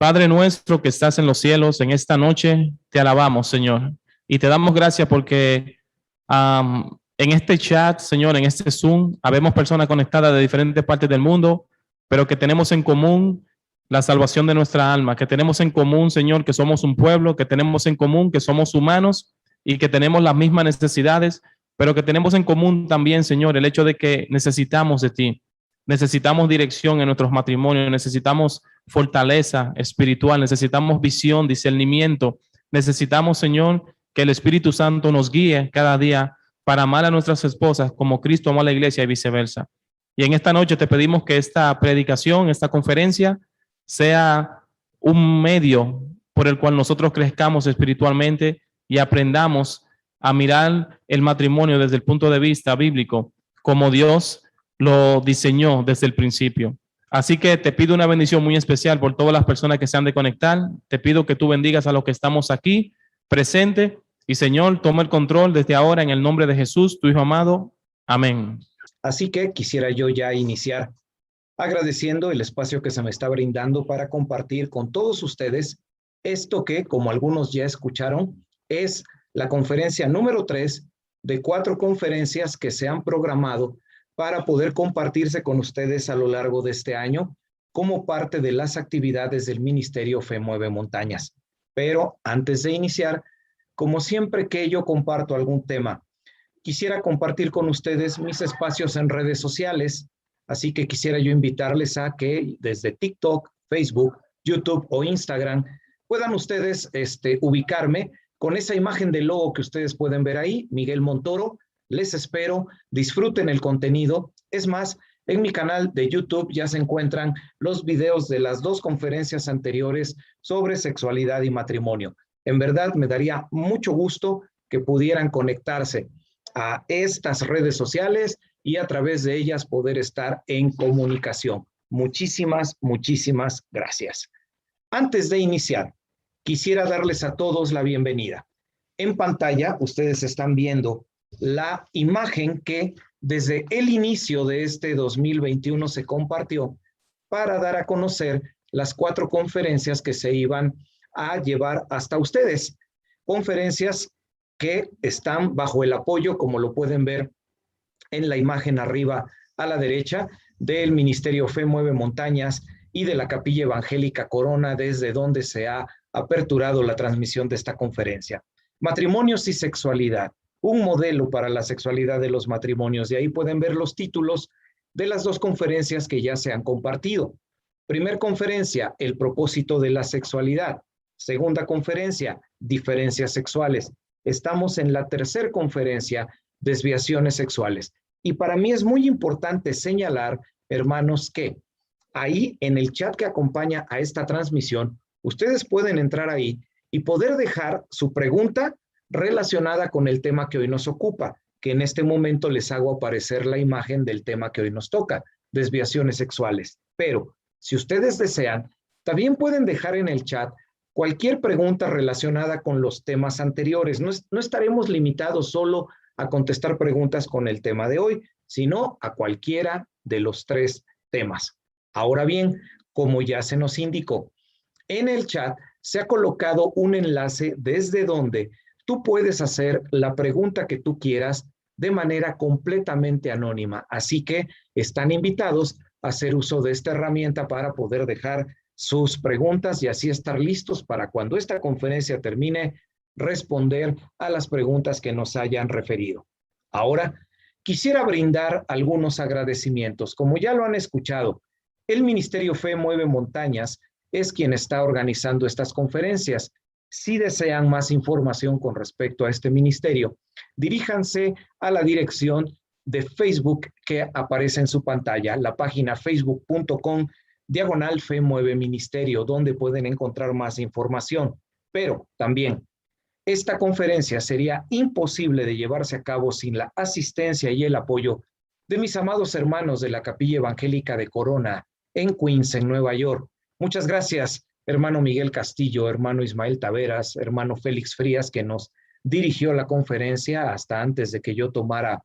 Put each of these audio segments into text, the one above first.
Padre nuestro que estás en los cielos, en esta noche te alabamos, Señor, y te damos gracias porque en este chat, Señor, en este Zoom, habemos personas conectadas de diferentes partes del mundo, pero que tenemos en común la salvación de nuestra alma, que tenemos en común, Señor, que somos un pueblo, que tenemos en común que somos humanos y que tenemos las mismas necesidades, pero que tenemos en común también, Señor, el hecho de que necesitamos de ti. Necesitamos dirección en nuestros matrimonios, necesitamos fortaleza espiritual, necesitamos visión, discernimiento. Necesitamos, Señor, que el Espíritu Santo nos guíe cada día para amar a nuestras esposas como Cristo amó a la iglesia y viceversa. Y en esta noche te pedimos que esta predicación, esta conferencia, sea un medio por el cual nosotros crezcamos espiritualmente y aprendamos a mirar el matrimonio desde el punto de vista bíblico, como Dios lo diseñó desde el principio. Así que te pido una bendición muy especial por todas las personas que se han de conectar. Te pido que tú bendigas a los que estamos aquí presente. Y Señor, toma el control desde ahora en el nombre de Jesús, tu Hijo amado. Amén. Así que quisiera yo ya iniciar agradeciendo el espacio que se me está brindando para compartir con todos ustedes esto que, como algunos ya escucharon, es la conferencia número 3 de 4 conferencias que se han programado para poder compartirse con ustedes a lo largo de este año como parte de las actividades del Ministerio Fe Mueve Montañas. Pero antes de iniciar, como siempre que yo comparto algún tema, quisiera compartir con ustedes mis espacios en redes sociales, así que quisiera yo invitarles a que desde TikTok, Facebook, YouTube o Instagram puedan ustedes ubicarme con esa imagen de logo que ustedes pueden ver ahí, Miguel Montoro. Les espero, disfruten el contenido. Es más, en mi canal de YouTube ya se encuentran los videos de las 2 conferencias anteriores sobre sexualidad y matrimonio. En verdad me daría mucho gusto que pudieran conectarse a estas redes sociales y a través de ellas poder estar en comunicación. Muchísimas, muchísimas gracias. Antes de iniciar, quisiera darles a todos la bienvenida. En pantalla ustedes están viendo la imagen que desde el inicio de este 2021 se compartió para dar a conocer las 4 conferencias que se iban a llevar hasta ustedes. Conferencias que están bajo el apoyo, como lo pueden ver en la imagen arriba a la derecha, del Ministerio Fe Mueve Montañas y de la Capilla Evangélica Corona, desde donde se ha aperturado la transmisión de esta conferencia. Matrimonios y sexualidad, un modelo para la sexualidad de los matrimonios. De ahí pueden ver los títulos de las 2 conferencias que ya se han compartido. Primer conferencia, el propósito de la sexualidad. Segunda conferencia, diferencias sexuales. Estamos en la tercera conferencia, desviaciones sexuales. Y para mí es muy importante señalar, hermanos, que ahí en el chat que acompaña a esta transmisión, ustedes pueden entrar ahí y poder dejar su pregunta relacionada con el tema que hoy nos ocupa, que en este momento les hago aparecer la imagen del tema que hoy nos toca, desviaciones sexuales. Pero si ustedes desean, también pueden dejar en el chat cualquier pregunta relacionada con los temas anteriores. No estaremos limitados solo a contestar preguntas con el tema de hoy, sino a cualquiera de los 3 temas. Ahora bien, como ya se nos indicó, en el chat se ha colocado un enlace desde donde tú puedes hacer la pregunta que tú quieras de manera completamente anónima. Así que están invitados a hacer uso de esta herramienta para poder dejar sus preguntas y así estar listos para cuando esta conferencia termine, responder a las preguntas que nos hayan referido. Ahora, quisiera brindar algunos agradecimientos. Como ya lo han escuchado, el Ministerio Fe Mueve Montañas es quien está organizando estas conferencias. Si desean más información con respecto a este ministerio, diríjanse a la dirección de Facebook que aparece en su pantalla, la página facebook.com/Fe Mueve Ministerio, donde pueden encontrar más información. Pero también, esta conferencia sería imposible de llevarse a cabo sin la asistencia y el apoyo de mis amados hermanos de la Capilla Evangélica de Corona en Queens, en Nueva York. Muchas gracias, hermano Miguel Castillo, hermano Ismael Taveras, hermano Félix Frías, que nos dirigió la conferencia hasta antes de que yo tomara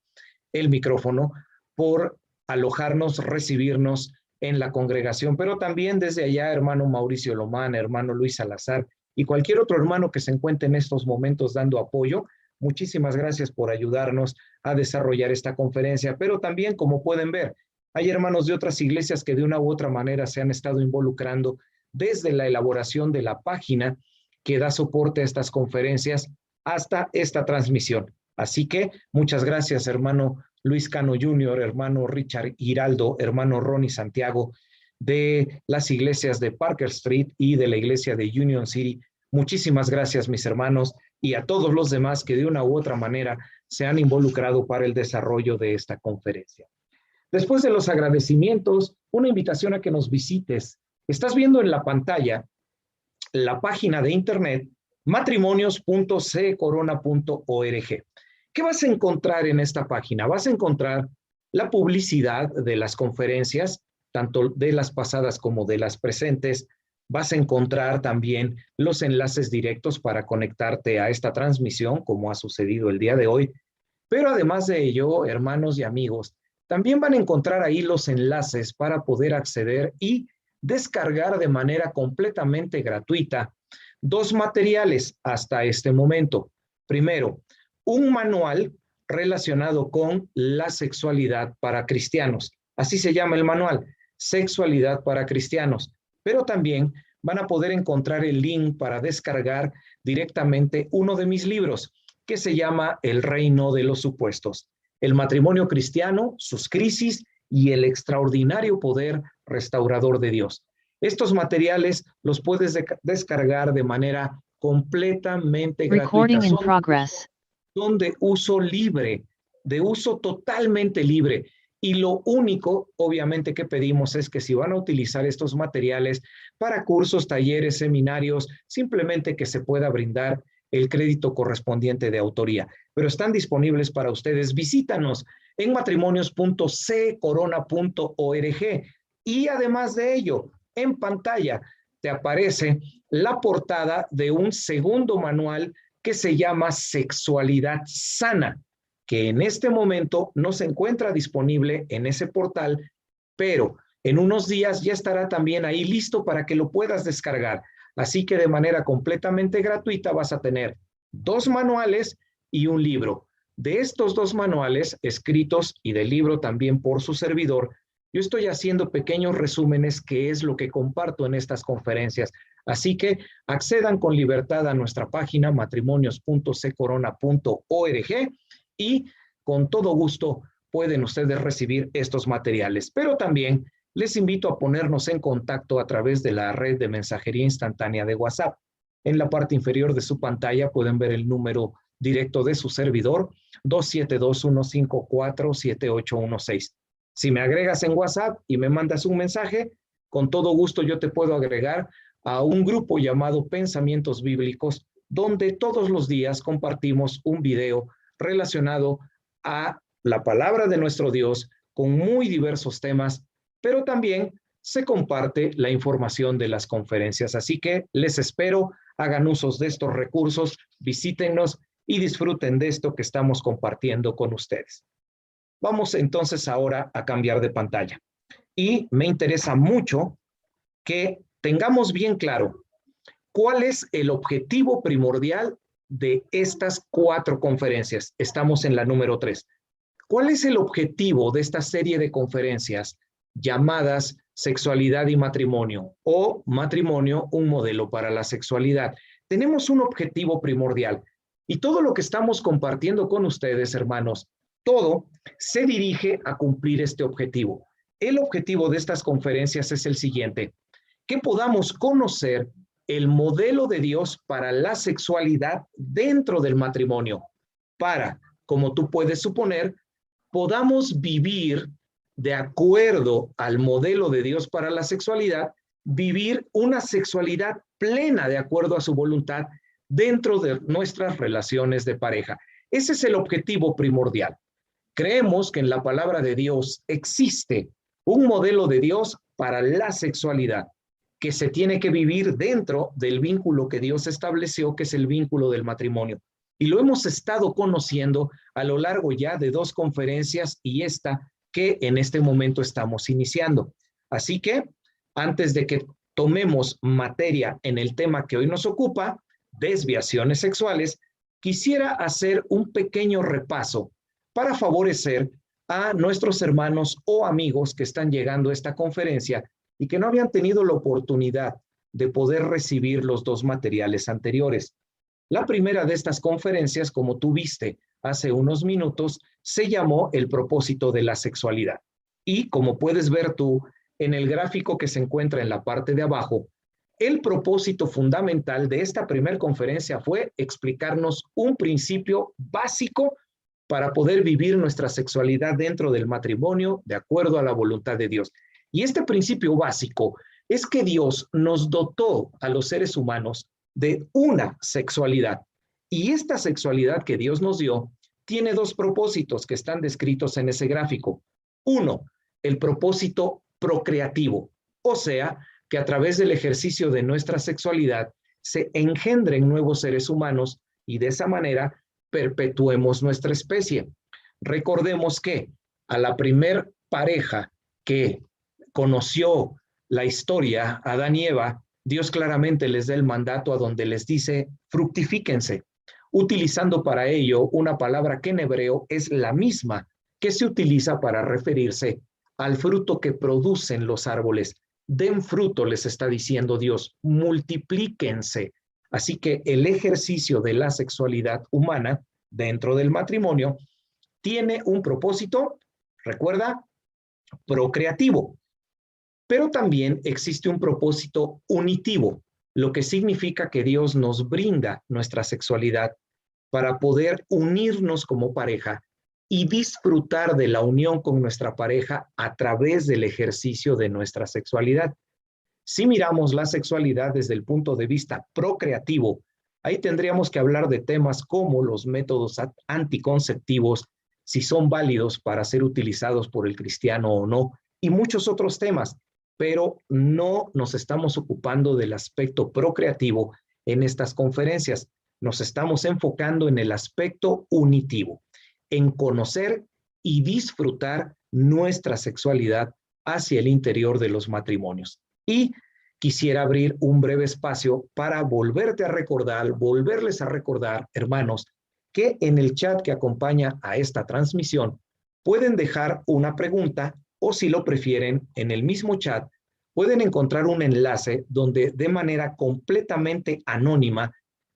el micrófono, por alojarnos, recibirnos en la congregación, pero también desde allá, hermano Mauricio Lomán, hermano Luis Salazar y cualquier otro hermano que se encuentre en estos momentos dando apoyo. Muchísimas gracias por ayudarnos a desarrollar esta conferencia, pero también, como pueden ver, hay hermanos de otras iglesias que de una u otra manera se han estado involucrando desde la elaboración de la página que da soporte a estas conferencias hasta esta transmisión. Así que muchas gracias, hermano Luis Cano Jr., hermano Richard Giraldo, hermano Ronnie Santiago, de las iglesias de Parker Street y de la iglesia de Union City. Muchísimas gracias, mis hermanos, y a todos los demás que de una u otra manera se han involucrado para el desarrollo de esta conferencia. Después de los agradecimientos, una invitación a que nos visites. Estás viendo en la pantalla la página de internet matrimonios.ccorona.org. ¿Qué vas a encontrar en esta página? Vas a encontrar la publicidad de las conferencias, tanto de las pasadas como de las presentes. Vas a encontrar también los enlaces directos para conectarte a esta transmisión, como ha sucedido el día de hoy. Pero además de ello, hermanos y amigos, también van a encontrar ahí los enlaces para poder acceder y descargar de manera completamente gratuita 2 materiales hasta este momento. Primero, un manual relacionado con la sexualidad para cristianos. Así se llama el manual, Sexualidad para Cristianos. Pero también van a poder encontrar el link para descargar directamente uno de mis libros, que se llama El Reino de los Supuestos. El matrimonio cristiano, sus crisis y el extraordinario poder restaurador de Dios. Estos materiales los puedes descargar de manera completamente gratuita. Son de uso libre, de uso totalmente libre. Y lo único, obviamente, que pedimos es que si van a utilizar estos materiales para cursos, talleres, seminarios, simplemente que se pueda brindar el crédito correspondiente de autoría. Pero están disponibles para ustedes. Visítanos en matrimonios.ccorona.org. Y además de ello, en pantalla te aparece la portada de un segundo manual que se llama Sexualidad Sana, que en este momento no se encuentra disponible en ese portal, pero en unos días ya estará también ahí listo para que lo puedas descargar. Así que de manera completamente gratuita vas a tener 2 manuales y un libro. De estos 2 manuales escritos y del libro también por su servidor, yo estoy haciendo pequeños resúmenes, que es lo que comparto en estas conferencias. Así que accedan con libertad a nuestra página matrimonios.ccorona.org y con todo gusto pueden ustedes recibir estos materiales. Pero también les invito a ponernos en contacto a través de la red de mensajería instantánea de WhatsApp. En la parte inferior de su pantalla pueden ver el número directo de su servidor, 272-154-7816. Si me agregas en WhatsApp y me mandas un mensaje, con todo gusto yo te puedo agregar a un grupo llamado Pensamientos Bíblicos, donde todos los días compartimos un video relacionado a la palabra de nuestro Dios con muy diversos temas, pero también se comparte la información de las conferencias. Así que les espero, hagan usos de estos recursos, visítennos y disfruten de esto que estamos compartiendo con ustedes. Vamos entonces ahora a cambiar de pantalla. Y me interesa mucho que tengamos bien claro cuál es el objetivo primordial de estas 4 conferencias. Estamos en la número 3. ¿Cuál es el objetivo de esta serie de conferencias llamadas Sexualidad y Matrimonio o Matrimonio, un modelo para la sexualidad? Tenemos un objetivo primordial y todo lo que estamos compartiendo con ustedes, hermanos, todo se dirige a cumplir este objetivo. El objetivo de estas conferencias es el siguiente: que podamos conocer el modelo de Dios para la sexualidad dentro del matrimonio, para, como tú puedes suponer, podamos vivir de acuerdo al modelo de Dios para la sexualidad, vivir una sexualidad plena de acuerdo a su voluntad dentro de nuestras relaciones de pareja. Ese es el objetivo primordial. Creemos que en la palabra de Dios existe un modelo de Dios para la sexualidad que se tiene que vivir dentro del vínculo que Dios estableció, que es el vínculo del matrimonio. Y lo hemos estado conociendo a lo largo ya de 2 conferencias y esta que en este momento estamos iniciando. Así que, antes de que tomemos materia en el tema que hoy nos ocupa, desviaciones sexuales, quisiera hacer un pequeño repaso para favorecer a nuestros hermanos o amigos que están llegando a esta conferencia y que no habían tenido la oportunidad de poder recibir los dos materiales anteriores. La primera de estas conferencias, como tú viste hace unos minutos, se llamó El propósito de la sexualidad. Y como puedes ver tú en el gráfico que se encuentra en la parte de abajo, el propósito fundamental de esta primera conferencia fue explicarnos un principio básico para poder vivir nuestra sexualidad dentro del matrimonio de acuerdo a la voluntad de Dios. Y este principio básico es que Dios nos dotó a los seres humanos de una sexualidad. Y esta sexualidad que Dios nos dio tiene dos propósitos que están descritos en ese gráfico. Uno, el propósito procreativo, o sea, que a través del ejercicio de nuestra sexualidad se engendren nuevos seres humanos y de esa manera perpetuemos nuestra especie. Recordemos que a la primer pareja que conoció la historia, Adán y Eva, Dios claramente les da el mandato a donde les dice, fructifíquense, utilizando para ello una palabra que en hebreo es la misma que se utiliza para referirse al fruto que producen los árboles. Den fruto, les está diciendo Dios, multiplíquense. Así que el ejercicio de la sexualidad humana dentro del matrimonio tiene un propósito, recuerda, procreativo. Pero también existe un propósito unitivo, lo que significa que Dios nos brinda nuestra sexualidad para poder unirnos como pareja y disfrutar de la unión con nuestra pareja a través del ejercicio de nuestra sexualidad. Si miramos la sexualidad desde el punto de vista procreativo, ahí tendríamos que hablar de temas como los métodos anticonceptivos, si son válidos para ser utilizados por el cristiano o no, y muchos otros temas, pero no nos estamos ocupando del aspecto procreativo en estas conferencias. Nos estamos enfocando en el aspecto unitivo, en conocer y disfrutar nuestra sexualidad hacia el interior de los matrimonios. Y quisiera abrir un breve espacio para volverles a recordar, hermanos, que en el chat que acompaña a esta transmisión pueden dejar una pregunta o si lo prefieren, en el mismo chat pueden encontrar un enlace donde de manera completamente anónima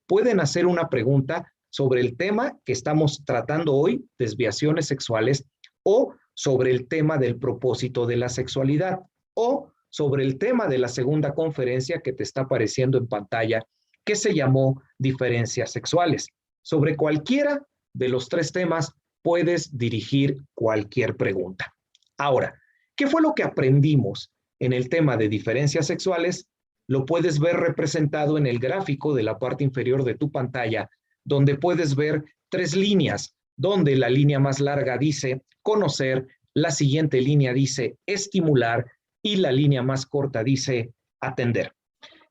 pueden hacer una pregunta sobre el tema que estamos tratando hoy, desviaciones sexuales, o sobre el tema del propósito de la sexualidad, o sobre el tema de la segunda conferencia que te está apareciendo en pantalla, que se llamó diferencias sexuales. Sobre cualquiera de los tres temas puedes dirigir cualquier pregunta. Ahora, ¿qué fue lo que aprendimos en el tema de diferencias sexuales? Lo puedes ver representado en el gráfico de la parte inferior de tu pantalla, donde puedes ver tres líneas, donde la línea más larga dice conocer, la siguiente línea dice estimular y la línea más corta dice atender.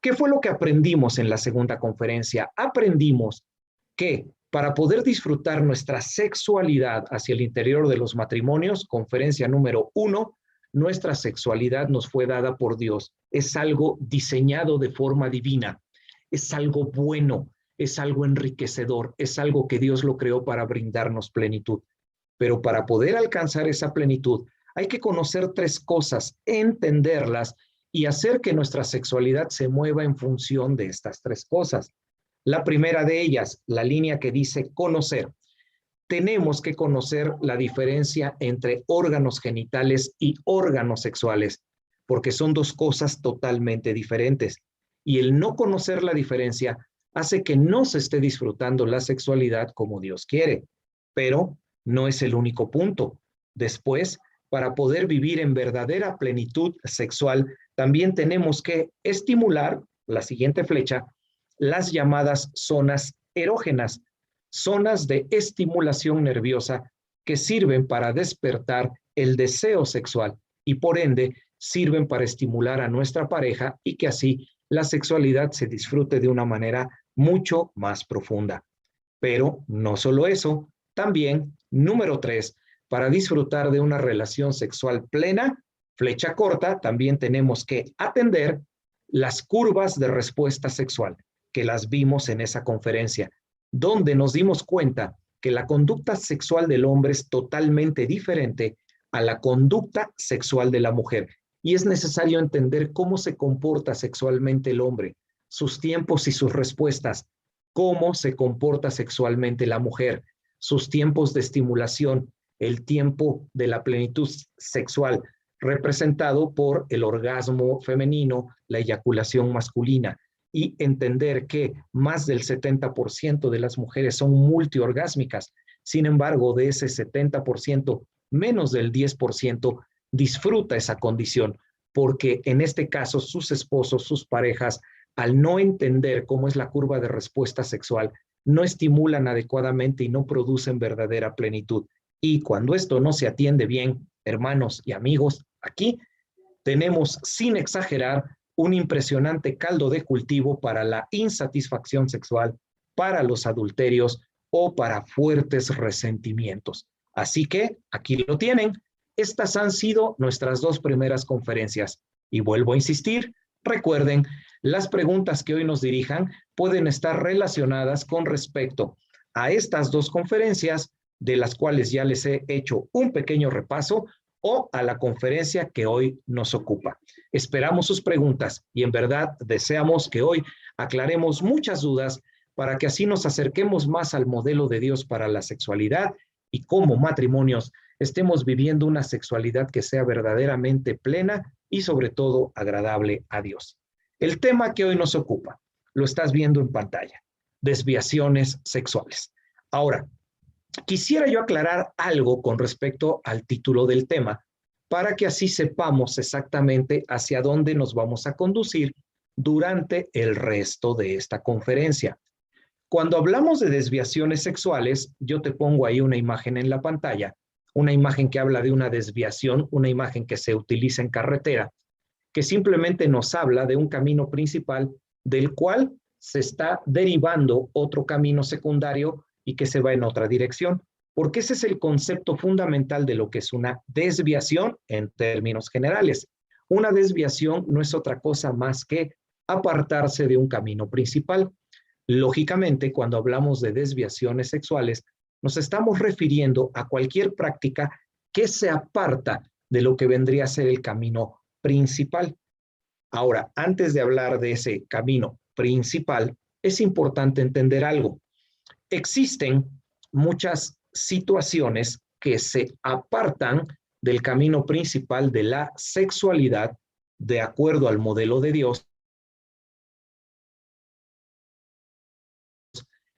¿Qué fue lo que aprendimos en la segunda conferencia? Aprendimos que para poder disfrutar nuestra sexualidad hacia el interior de los matrimonios, conferencia número 1, nuestra sexualidad nos fue dada por Dios. Es algo diseñado de forma divina, es algo bueno, es algo enriquecedor, es algo que Dios lo creó para brindarnos plenitud. Pero para poder alcanzar esa plenitud, hay que conocer tres cosas, entenderlas y hacer que nuestra sexualidad se mueva en función de estas tres cosas. La primera de ellas, la línea que dice conocer. Tenemos que conocer la diferencia entre órganos genitales y órganos sexuales, porque son dos cosas totalmente diferentes. Y el no conocer la diferencia hace que no se esté disfrutando la sexualidad como Dios quiere. Pero no es el único punto. Después, para poder vivir en verdadera plenitud sexual, también tenemos que estimular, la siguiente flecha, las llamadas zonas erógenas, zonas de estimulación nerviosa que sirven para despertar el deseo sexual y por ende sirven para estimular a nuestra pareja y que así la sexualidad se disfrute de una manera mucho más profunda. Pero no solo eso, también, número 3, para disfrutar de una relación sexual plena, Flecha corta, también tenemos que atender las curvas de respuesta sexual, que las vimos en esa conferencia, donde nos dimos cuenta que la conducta sexual del hombre es totalmente diferente a la conducta sexual de la mujer. Y es necesario entender cómo se comporta sexualmente el hombre, sus tiempos y sus respuestas, cómo se comporta sexualmente la mujer, sus tiempos de estimulación, el tiempo de la plenitud sexual, representado por el orgasmo femenino, la eyaculación masculina, y entender que más del 70% de las mujeres son multiorgásmicas. Sin embargo, de ese 70%, menos del 10% disfruta esa condición, porque en este caso sus esposos, sus parejas, al no entender cómo es la curva de respuesta sexual, no estimulan adecuadamente y no producen verdadera plenitud. Y cuando esto no se atiende bien, hermanos y amigos, aquí tenemos, sin exagerar, un impresionante caldo de cultivo para la insatisfacción sexual, para los adulterios o para fuertes resentimientos. Así que aquí lo tienen. Estas han sido nuestras dos primeras conferencias. Y vuelvo a insistir, recuerden, las preguntas que hoy nos dirijan pueden estar relacionadas con respecto a estas dos conferencias, de las cuales ya les he hecho un pequeño repaso, o a la conferencia que hoy nos ocupa. Esperamos sus preguntas y en verdad deseamos que hoy aclaremos muchas dudas para que así nos acerquemos más al modelo de Dios para la sexualidad y como matrimonios estemos viviendo una sexualidad que sea verdaderamente plena y sobre todo agradable a Dios. El tema que hoy nos ocupa, lo estás viendo en pantalla, desviaciones sexuales. Ahora, quisiera yo aclarar algo con respecto al título del tema, para que así sepamos exactamente hacia dónde nos vamos a conducir durante el resto de esta conferencia. Cuando hablamos de desviaciones sexuales, yo te pongo ahí una imagen en la pantalla, una imagen que habla de una desviación, una imagen que se utiliza en carretera, que simplemente nos habla de un camino principal del cual se está derivando otro camino secundario y que se va en otra dirección, porque ese es el concepto fundamental de lo que es una desviación en términos generales. Una desviación no es otra cosa más que apartarse de un camino principal. Lógicamente, cuando hablamos de desviaciones sexuales, nos estamos refiriendo a cualquier práctica que se aparta de lo que vendría a ser el camino principal. Ahora, antes de hablar de ese camino principal, es importante entender algo. Existen muchas situaciones que se apartan del camino principal de la sexualidad de acuerdo al modelo de Dios,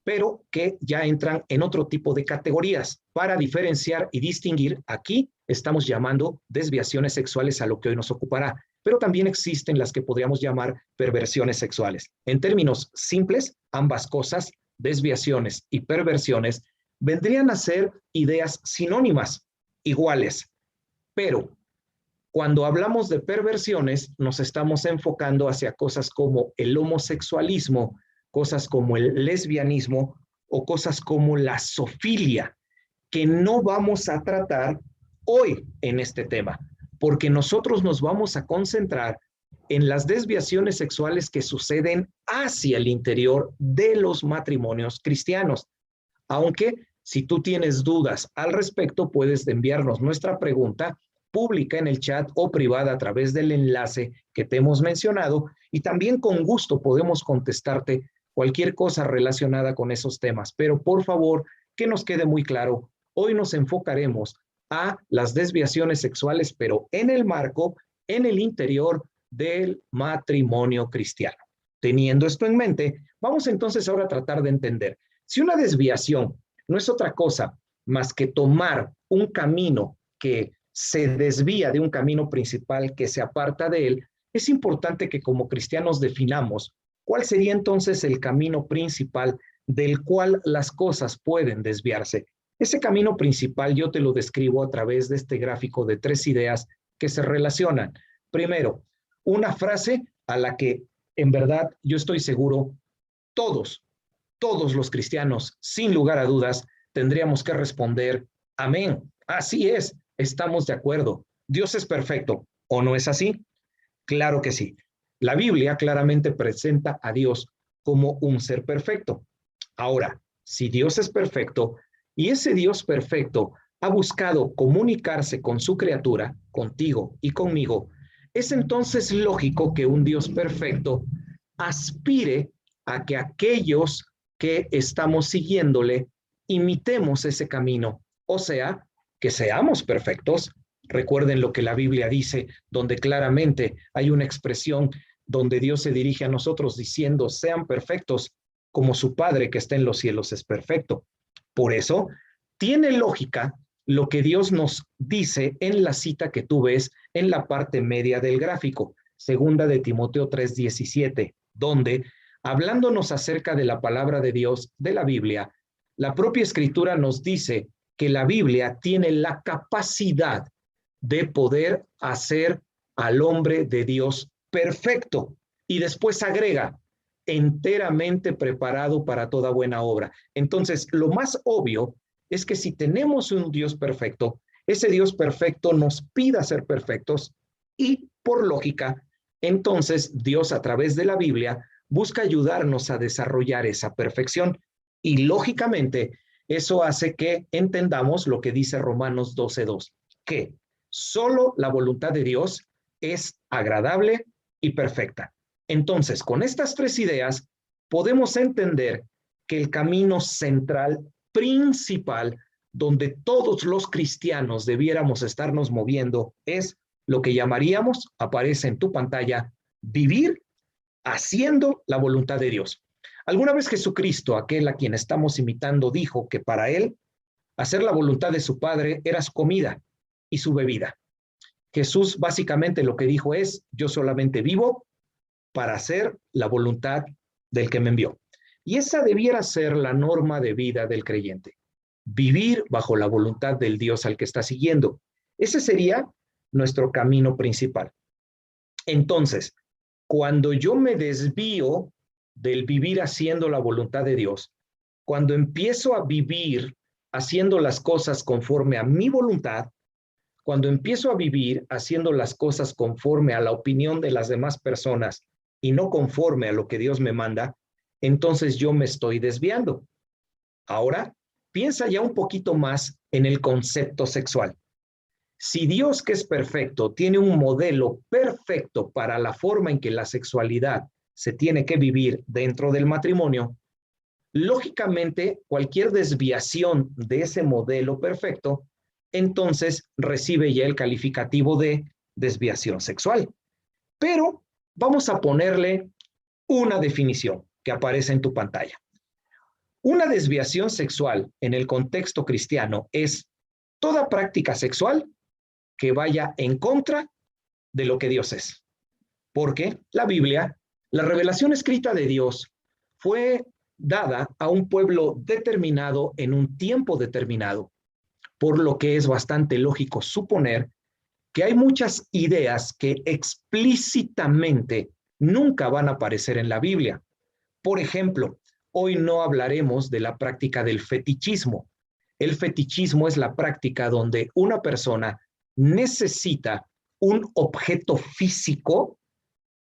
pero que ya entran en otro tipo de categorías. Para diferenciar y distinguir, aquí estamos llamando desviaciones sexuales a lo que hoy nos ocupará, pero también existen las que podríamos llamar perversiones sexuales. En términos simples, ambas cosas, desviaciones y perversiones, vendrían a ser ideas sinónimas, iguales, pero cuando hablamos de perversiones, nos estamos enfocando hacia cosas como el homosexualismo, cosas como el lesbianismo o cosas como la zoofilia, que no vamos a tratar hoy en este tema, porque nosotros nos vamos a concentrar en las desviaciones sexuales que suceden hacia el interior de los matrimonios cristianos. Aunque si tú tienes dudas al respecto, puedes enviarnos nuestra pregunta pública en el chat o privada a través del enlace que te hemos mencionado y también con gusto podemos contestarte cualquier cosa relacionada con esos temas. Pero por favor, que nos quede muy claro, hoy nos enfocaremos a las desviaciones sexuales, pero en el marco, en el interior del matrimonio cristiano. Teniendo esto en mente, vamos entonces ahora a tratar de entender si una desviación no es otra cosa más que tomar un camino que se desvía de un camino principal, que se aparta de él. Es importante que como cristianos definamos cuál sería entonces el camino principal del cual las cosas pueden desviarse. Ese camino principal yo te lo describo a través de este gráfico de 3 ideas que se relacionan. Primero, una frase a la que en verdad yo estoy seguro todos los cristianos, sin lugar a dudas, tendríamos que responder, amén, así es, estamos de acuerdo, Dios es perfecto, ¿O no es así? Claro que sí. La Biblia claramente presenta a Dios como un ser perfecto. Ahora, si Dios es perfecto y ese Dios perfecto ha buscado comunicarse con su criatura, contigo y conmigo, es entonces lógico que un Dios perfecto aspire a que aquellos que estamos siguiéndole imitemos ese camino, o sea, que seamos perfectos. Recuerden lo que la Biblia dice, donde claramente hay una expresión donde Dios se dirige a nosotros diciendo, sean perfectos como su Padre que está en los cielos es perfecto. Por eso, tiene lógica lo que Dios nos dice en la cita que tú ves en la parte media del gráfico, segunda de Timoteo 3:17, donde, hablándonos acerca de la palabra de Dios, de la Biblia, la propia Escritura nos dice que la Biblia tiene la capacidad de poder hacer al hombre de Dios perfecto. Y después agrega, enteramente preparado para toda buena obra. Entonces, lo más obvio es que si tenemos un Dios perfecto, ese Dios perfecto nos pida ser perfectos y, por lógica, entonces Dios a través de la Biblia busca ayudarnos a desarrollar esa perfección. Y lógicamente, eso hace que entendamos lo que dice Romanos 12:2, que solo la voluntad de Dios es agradable y perfecta. Entonces, con estas tres ideas, podemos entender que el camino central, principal, donde todos los cristianos debiéramos estarnos moviendo, es lo que llamaríamos, aparece en tu pantalla, vivir haciendo la voluntad de Dios. Alguna vez Jesucristo, aquel a quien estamos imitando, dijo que para él hacer la voluntad de su Padre era su comida y su bebida. Jesús básicamente lo que dijo es, yo solamente vivo para hacer la voluntad del que me envió. Y esa debiera ser la norma de vida del creyente. Vivir bajo la voluntad del Dios al que está siguiendo. Ese sería nuestro camino principal. Entonces, cuando yo me desvío del vivir haciendo la voluntad de Dios, cuando empiezo a vivir haciendo las cosas conforme a mi voluntad, cuando empiezo a vivir haciendo las cosas conforme a la opinión de las demás personas y no conforme a lo que Dios me manda, entonces yo me estoy desviando. Ahora, piensa ya un poquito más en el concepto sexual. Si Dios, que es perfecto, tiene un modelo perfecto para la forma en que la sexualidad se tiene que vivir dentro del matrimonio, lógicamente cualquier desviación de ese modelo perfecto, entonces recibe ya el calificativo de desviación sexual. Pero vamos a ponerle una definición que aparece en tu pantalla. Una desviación sexual en el contexto cristiano es toda práctica sexual que vaya en contra de lo que Dios es. Porque la Biblia, la revelación escrita de Dios, fue dada a un pueblo determinado en un tiempo determinado, por lo que es bastante lógico suponer que hay muchas ideas que explícitamente nunca van a aparecer en la Biblia. Por ejemplo, hoy no hablaremos de la práctica del fetichismo. El fetichismo es la práctica donde una persona necesita un objeto físico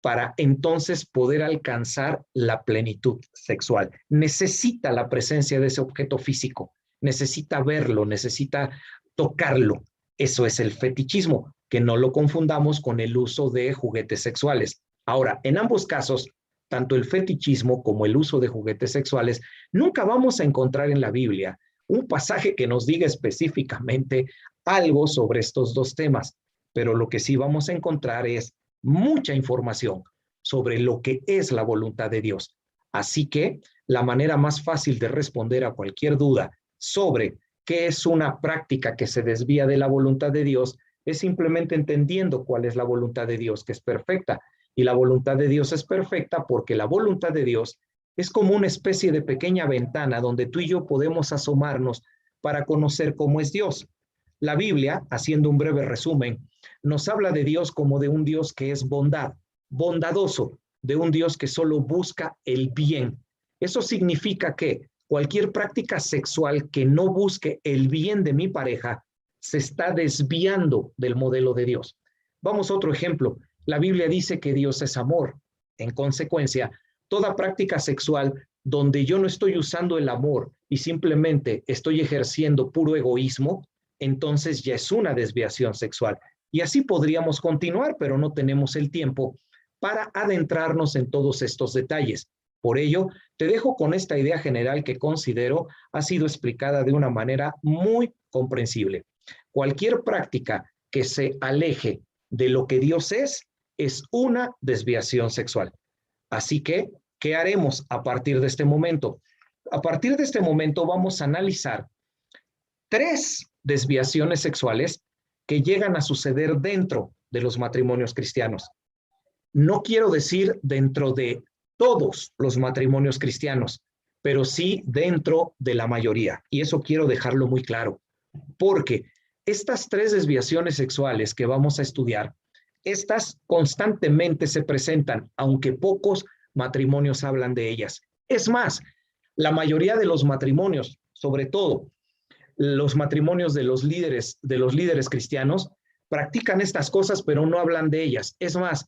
para entonces poder alcanzar la plenitud sexual. Necesita la presencia de ese objeto físico, necesita verlo, necesita tocarlo. Eso es el fetichismo, que no lo confundamos con el uso de juguetes sexuales. Ahora, en ambos casos, tanto el fetichismo como el uso de juguetes sexuales, nunca vamos a encontrar en la Biblia un pasaje que nos diga específicamente algo sobre estos dos temas, pero lo que sí vamos a encontrar es mucha información sobre lo que es la voluntad de Dios. Así que la manera más fácil de responder a cualquier duda sobre qué es una práctica que se desvía de la voluntad de Dios es simplemente entendiendo cuál es la voluntad de Dios, que es perfecta. Y la voluntad de Dios es perfecta porque la voluntad de Dios es como una especie de pequeña ventana donde tú y yo podemos asomarnos para conocer cómo es Dios. La Biblia, haciendo un breve resumen, nos habla de Dios como de un Dios que es bondad, bondadoso, de un Dios que solo busca el bien. Eso significa que cualquier práctica sexual que no busque el bien de mi pareja se está desviando del modelo de Dios. Vamos a otro ejemplo. La Biblia dice que Dios es amor. En consecuencia, toda práctica sexual donde yo no estoy usando el amor y simplemente estoy ejerciendo puro egoísmo, entonces ya es una desviación sexual. Y así podríamos continuar, pero no tenemos el tiempo para adentrarnos en todos estos detalles. Por ello, te dejo con esta idea general que considero ha sido explicada de una manera muy comprensible. Cualquier práctica que se aleje de lo que Dios es una desviación sexual. Así que, ¿qué haremos a partir de este momento? A partir de este momento vamos a analizar 3 desviaciones sexuales que llegan a suceder dentro de los matrimonios cristianos. No quiero decir dentro de todos los matrimonios cristianos, pero sí dentro de la mayoría. Y eso quiero dejarlo muy claro, porque estas 3 desviaciones sexuales que vamos a estudiar, estas constantemente se presentan, aunque pocos matrimonios hablan de ellas. Es más, la mayoría de los matrimonios, sobre todo los matrimonios de los líderes cristianos, practican estas cosas, pero no hablan de ellas. Es más,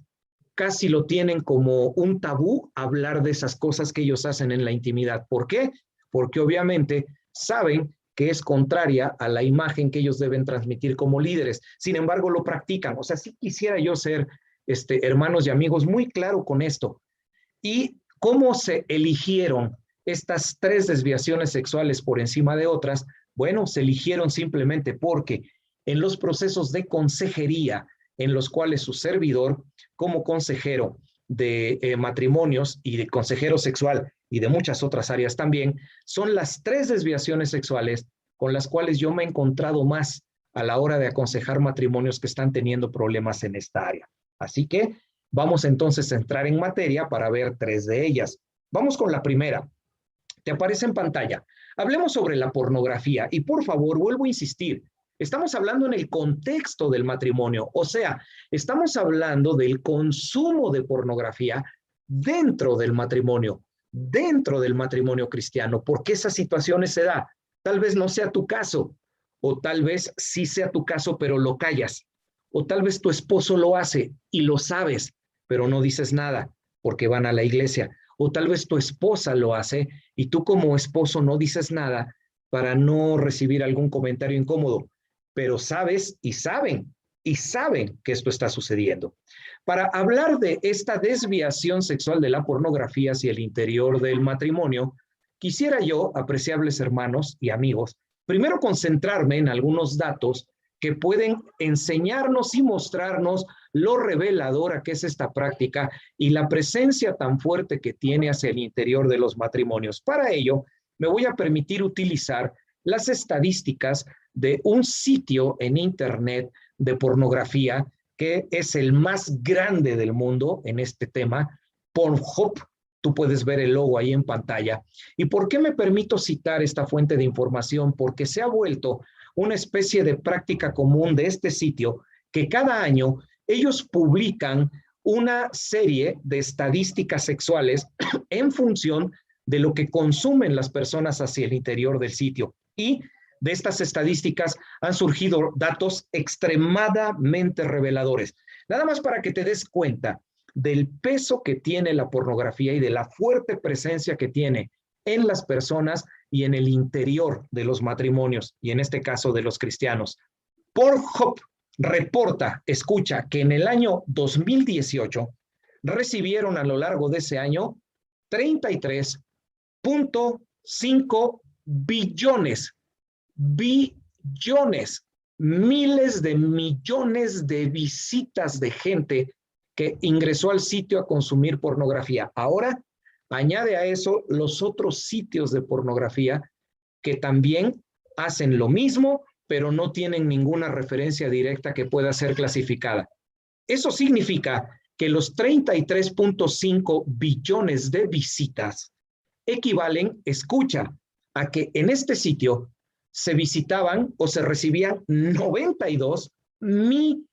casi lo tienen como un tabú hablar de esas cosas que ellos hacen en la intimidad. ¿Por qué? Porque obviamente saben que es contraria a la imagen que ellos deben transmitir como líderes. Sin embargo, lo practican. O sea, sí quisiera yo ser, hermanos y amigos, muy claro con esto. ¿Y cómo se eligieron estas 3 desviaciones sexuales por encima de otras? Bueno, se eligieron simplemente porque en los procesos de consejería en los cuales su servidor, como consejero de matrimonios y de consejero sexual y de muchas otras áreas también, son las 3 desviaciones sexuales con las cuales yo me he encontrado más a la hora de aconsejar matrimonios que están teniendo problemas en esta área. Así que vamos entonces a entrar en materia para ver 3 de ellas. Vamos con la primera. Te aparece en pantalla. Hablemos sobre la pornografía y por favor, vuelvo a insistir, estamos hablando en el contexto del matrimonio, o sea, estamos hablando del consumo de pornografía dentro del matrimonio cristiano. ¿Por qué esas situaciones se dan? Tal vez no sea tu caso, o tal vez sí sea tu caso, pero lo callas, o tal vez tu esposo lo hace y lo sabes, pero no dices nada porque van a la iglesia, o tal vez tu esposa lo hace y tú como esposo no dices nada para no recibir algún comentario incómodo, pero sabes y saben que esto está sucediendo. Para hablar de esta desviación sexual de la pornografía hacia el interior del matrimonio, quisiera yo, apreciables hermanos y amigos, primero concentrarme en algunos datos que pueden enseñarnos y mostrarnos lo reveladora que es esta práctica y la presencia tan fuerte que tiene hacia el interior de los matrimonios. Para ello, me voy a permitir utilizar las estadísticas de un sitio en internet de pornografía que es el más grande del mundo en este tema, Pornhub. Tú puedes ver el logo ahí en pantalla. ¿Y por qué me permito citar esta fuente de información? Porque se ha vuelto una especie de práctica común de este sitio que cada año ellos publican una serie de estadísticas sexuales en función de lo que consumen las personas hacia el interior del sitio. Y de estas estadísticas han surgido datos extremadamente reveladores. Nada más para que te des cuenta del peso que tiene la pornografía y de la fuerte presencia que tiene en las personas y en el interior de los matrimonios, y en este caso de los cristianos. Pornhub reporta, escucha, que en el año 2018 recibieron a lo largo de ese año 33.5 billones, miles de millones de visitas de gente que ingresó al sitio a consumir pornografía. Ahora, añade a eso los otros sitios de pornografía que también hacen lo mismo, pero no tienen ninguna referencia directa que pueda ser clasificada. Eso significa que los 33.5 billones de visitas equivalen, escucha, a que en este sitio se visitaban o se recibían 92 millones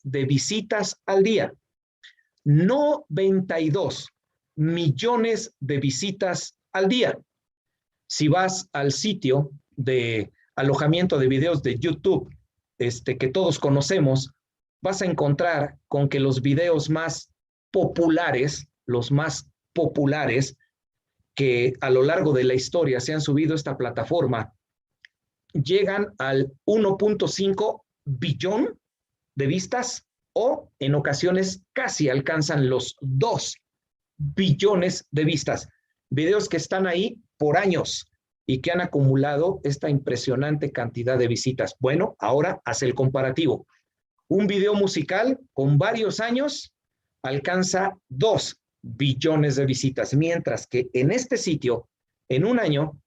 de visitas al día. 92 millones de visitas al día. Si vas al sitio de alojamiento de videos de YouTube, que todos conocemos, vas a encontrar con que los videos más populares, que a lo largo de la historia se han subido a esta plataforma, llegan al 1.5 billón de vistas o en ocasiones casi alcanzan los 2 billones de vistas. Videos que están ahí por años y que han acumulado esta impresionante cantidad de visitas. Bueno, ahora haz el comparativo. Un video musical con varios años alcanza 2 billones de visitas, mientras que en este sitio, en un año,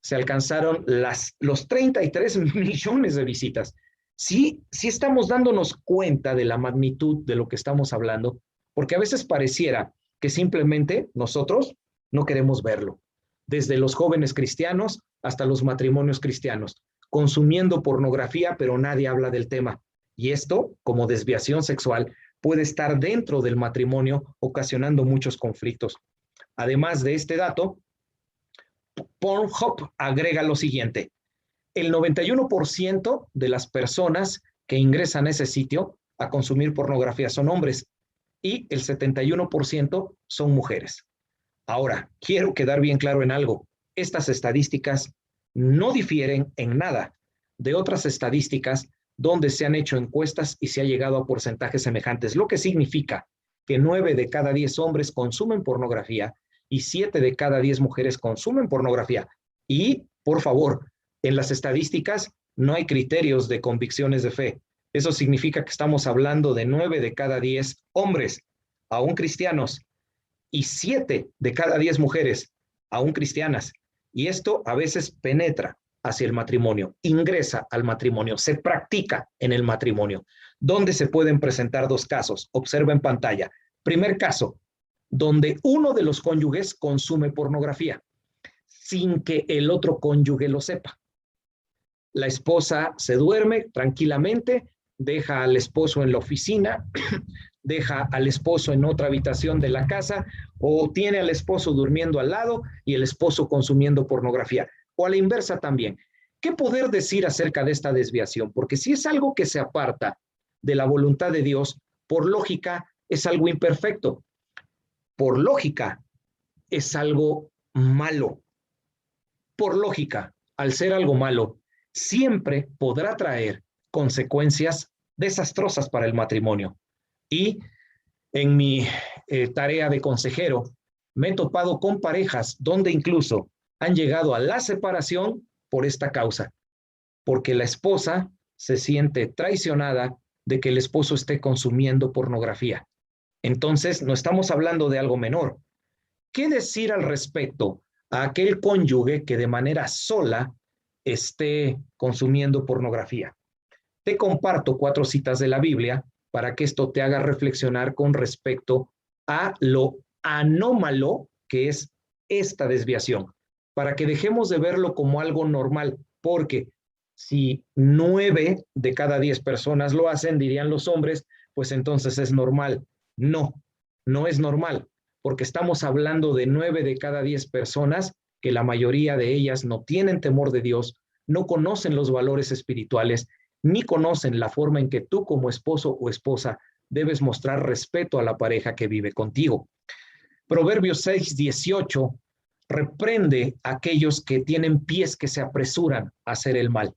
se alcanzaron los 33 millones de visitas. Sí estamos dándonos cuenta de la magnitud de lo que estamos hablando, porque a veces pareciera que simplemente nosotros no queremos verlo. Desde los jóvenes cristianos hasta los matrimonios cristianos, consumiendo pornografía, pero nadie habla del tema. Y esto, como desviación sexual, puede estar dentro del matrimonio, ocasionando muchos conflictos. Además de este dato, Pornhub agrega lo siguiente: el 91% de las personas que ingresan a ese sitio a consumir pornografía son hombres y el 71% son mujeres. Ahora, quiero quedar bien claro en algo. Estas estadísticas no difieren en nada de otras estadísticas donde se han hecho encuestas y se ha llegado a porcentajes semejantes, lo que significa que 9 de cada 10 hombres consumen pornografía y 7 de cada 10 mujeres consumen pornografía. Y, por favor, en las estadísticas no hay criterios de convicciones de fe. Eso significa que estamos hablando de 9 de cada 10 hombres, aún cristianos, y 7 de cada 10 mujeres, aún cristianas. Y esto a veces penetra hacia el matrimonio, ingresa al matrimonio, se practica en el matrimonio, donde se pueden presentar 2 casos. Observa en pantalla. Primer caso, donde uno de los cónyuges consume pornografía sin que el otro cónyuge lo sepa. La esposa se duerme tranquilamente, deja al esposo en la oficina, deja al esposo en otra habitación de la casa, o tiene al esposo durmiendo al lado y el esposo consumiendo pornografía. O a la inversa también. ¿Qué poder decir acerca de esta desviación? Porque si es algo que se aparta de la voluntad de Dios, por lógica es algo imperfecto. Por lógica es algo malo. Por lógica, al ser algo malo, siempre podrá traer consecuencias desastrosas para el matrimonio. Y en mi tarea de consejero, me he topado con parejas donde incluso han llegado a la separación por esta causa, porque la esposa se siente traicionada de que el esposo esté consumiendo pornografía. Entonces, no estamos hablando de algo menor. ¿Qué decir al respecto a aquel cónyuge que de manera sola esté consumiendo pornografía? Te comparto 4 citas de la Biblia para que esto te haga reflexionar con respecto a lo anómalo que es esta desviación, para que dejemos de verlo como algo normal, porque si 9 de cada 10 personas lo hacen, dirían los hombres, pues entonces es normal. No, no es normal, porque estamos hablando de 9 de cada 10 personas que la mayoría de ellas no tienen temor de Dios, no conocen los valores espirituales, ni conocen la forma en que tú como esposo o esposa debes mostrar respeto a la pareja que vive contigo. Proverbios 6:18 reprende a aquellos que tienen pies que se apresuran a hacer el mal.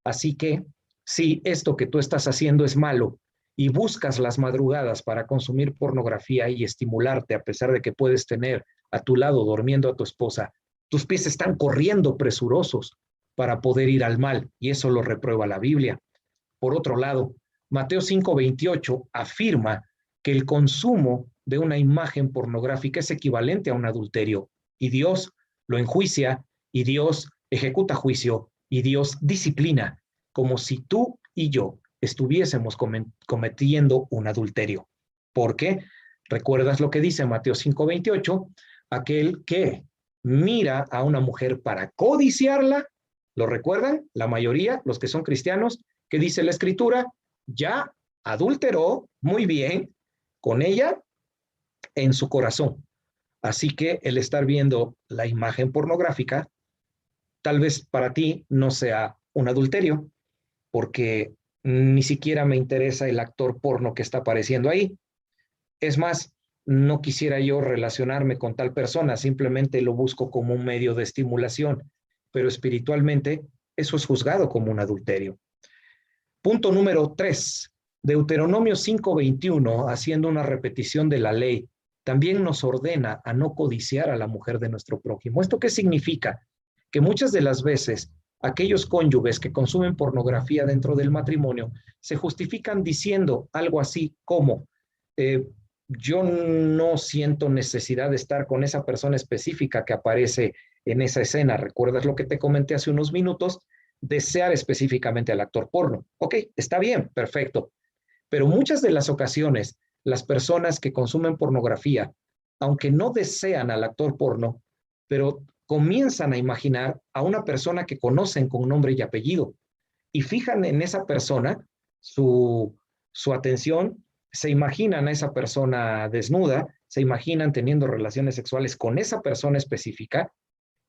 Así que si esto que tú estás haciendo es malo y buscas las madrugadas para consumir pornografía y estimularte a pesar de que puedes tener a tu lado durmiendo a tu esposa, tus pies están corriendo presurosos para poder ir al mal, y eso lo reprueba la Biblia. Por otro lado, Mateo 5:28 afirma que el consumo de una imagen pornográfica es equivalente a un adulterio, y Dios lo enjuicia, y Dios ejecuta juicio, y Dios disciplina, como si tú y yo estuviésemos cometiendo un adulterio. ¿Por qué? ¿Recuerdas lo que dice Mateo 5:28? Aquel que mira a una mujer para codiciarla, ¿lo recuerdan? La mayoría, los que son cristianos, ¿qué dice la Escritura? Ya adulteró, muy bien, con ella en su corazón. Así que el estar viendo la imagen pornográfica, tal vez para ti no sea un adulterio, porque Ni siquiera me interesa el actor porno que está apareciendo ahí. Es más, no quisiera yo relacionarme con tal persona, simplemente lo busco como un medio de estimulación, pero espiritualmente eso es juzgado como un adulterio. Punto número 3. Deuteronomio 5:21, haciendo una repetición de la ley, también nos ordena a no codiciar a la mujer de nuestro prójimo. ¿Esto qué significa? Que muchas de las veces aquellos cónyuges que consumen pornografía dentro del matrimonio se justifican diciendo algo así como, yo no siento necesidad de estar con esa persona específica que aparece en esa escena. ¿Recuerdas lo que te comenté hace unos minutos? Desear específicamente al actor porno. Ok, está bien, perfecto. Pero muchas de las ocasiones, las personas que consumen pornografía, aunque no desean al actor porno, pero comienzan a imaginar a una persona que conocen con nombre y apellido y fijan en esa persona su atención, se imaginan a esa persona desnuda, se imaginan teniendo relaciones sexuales con esa persona específica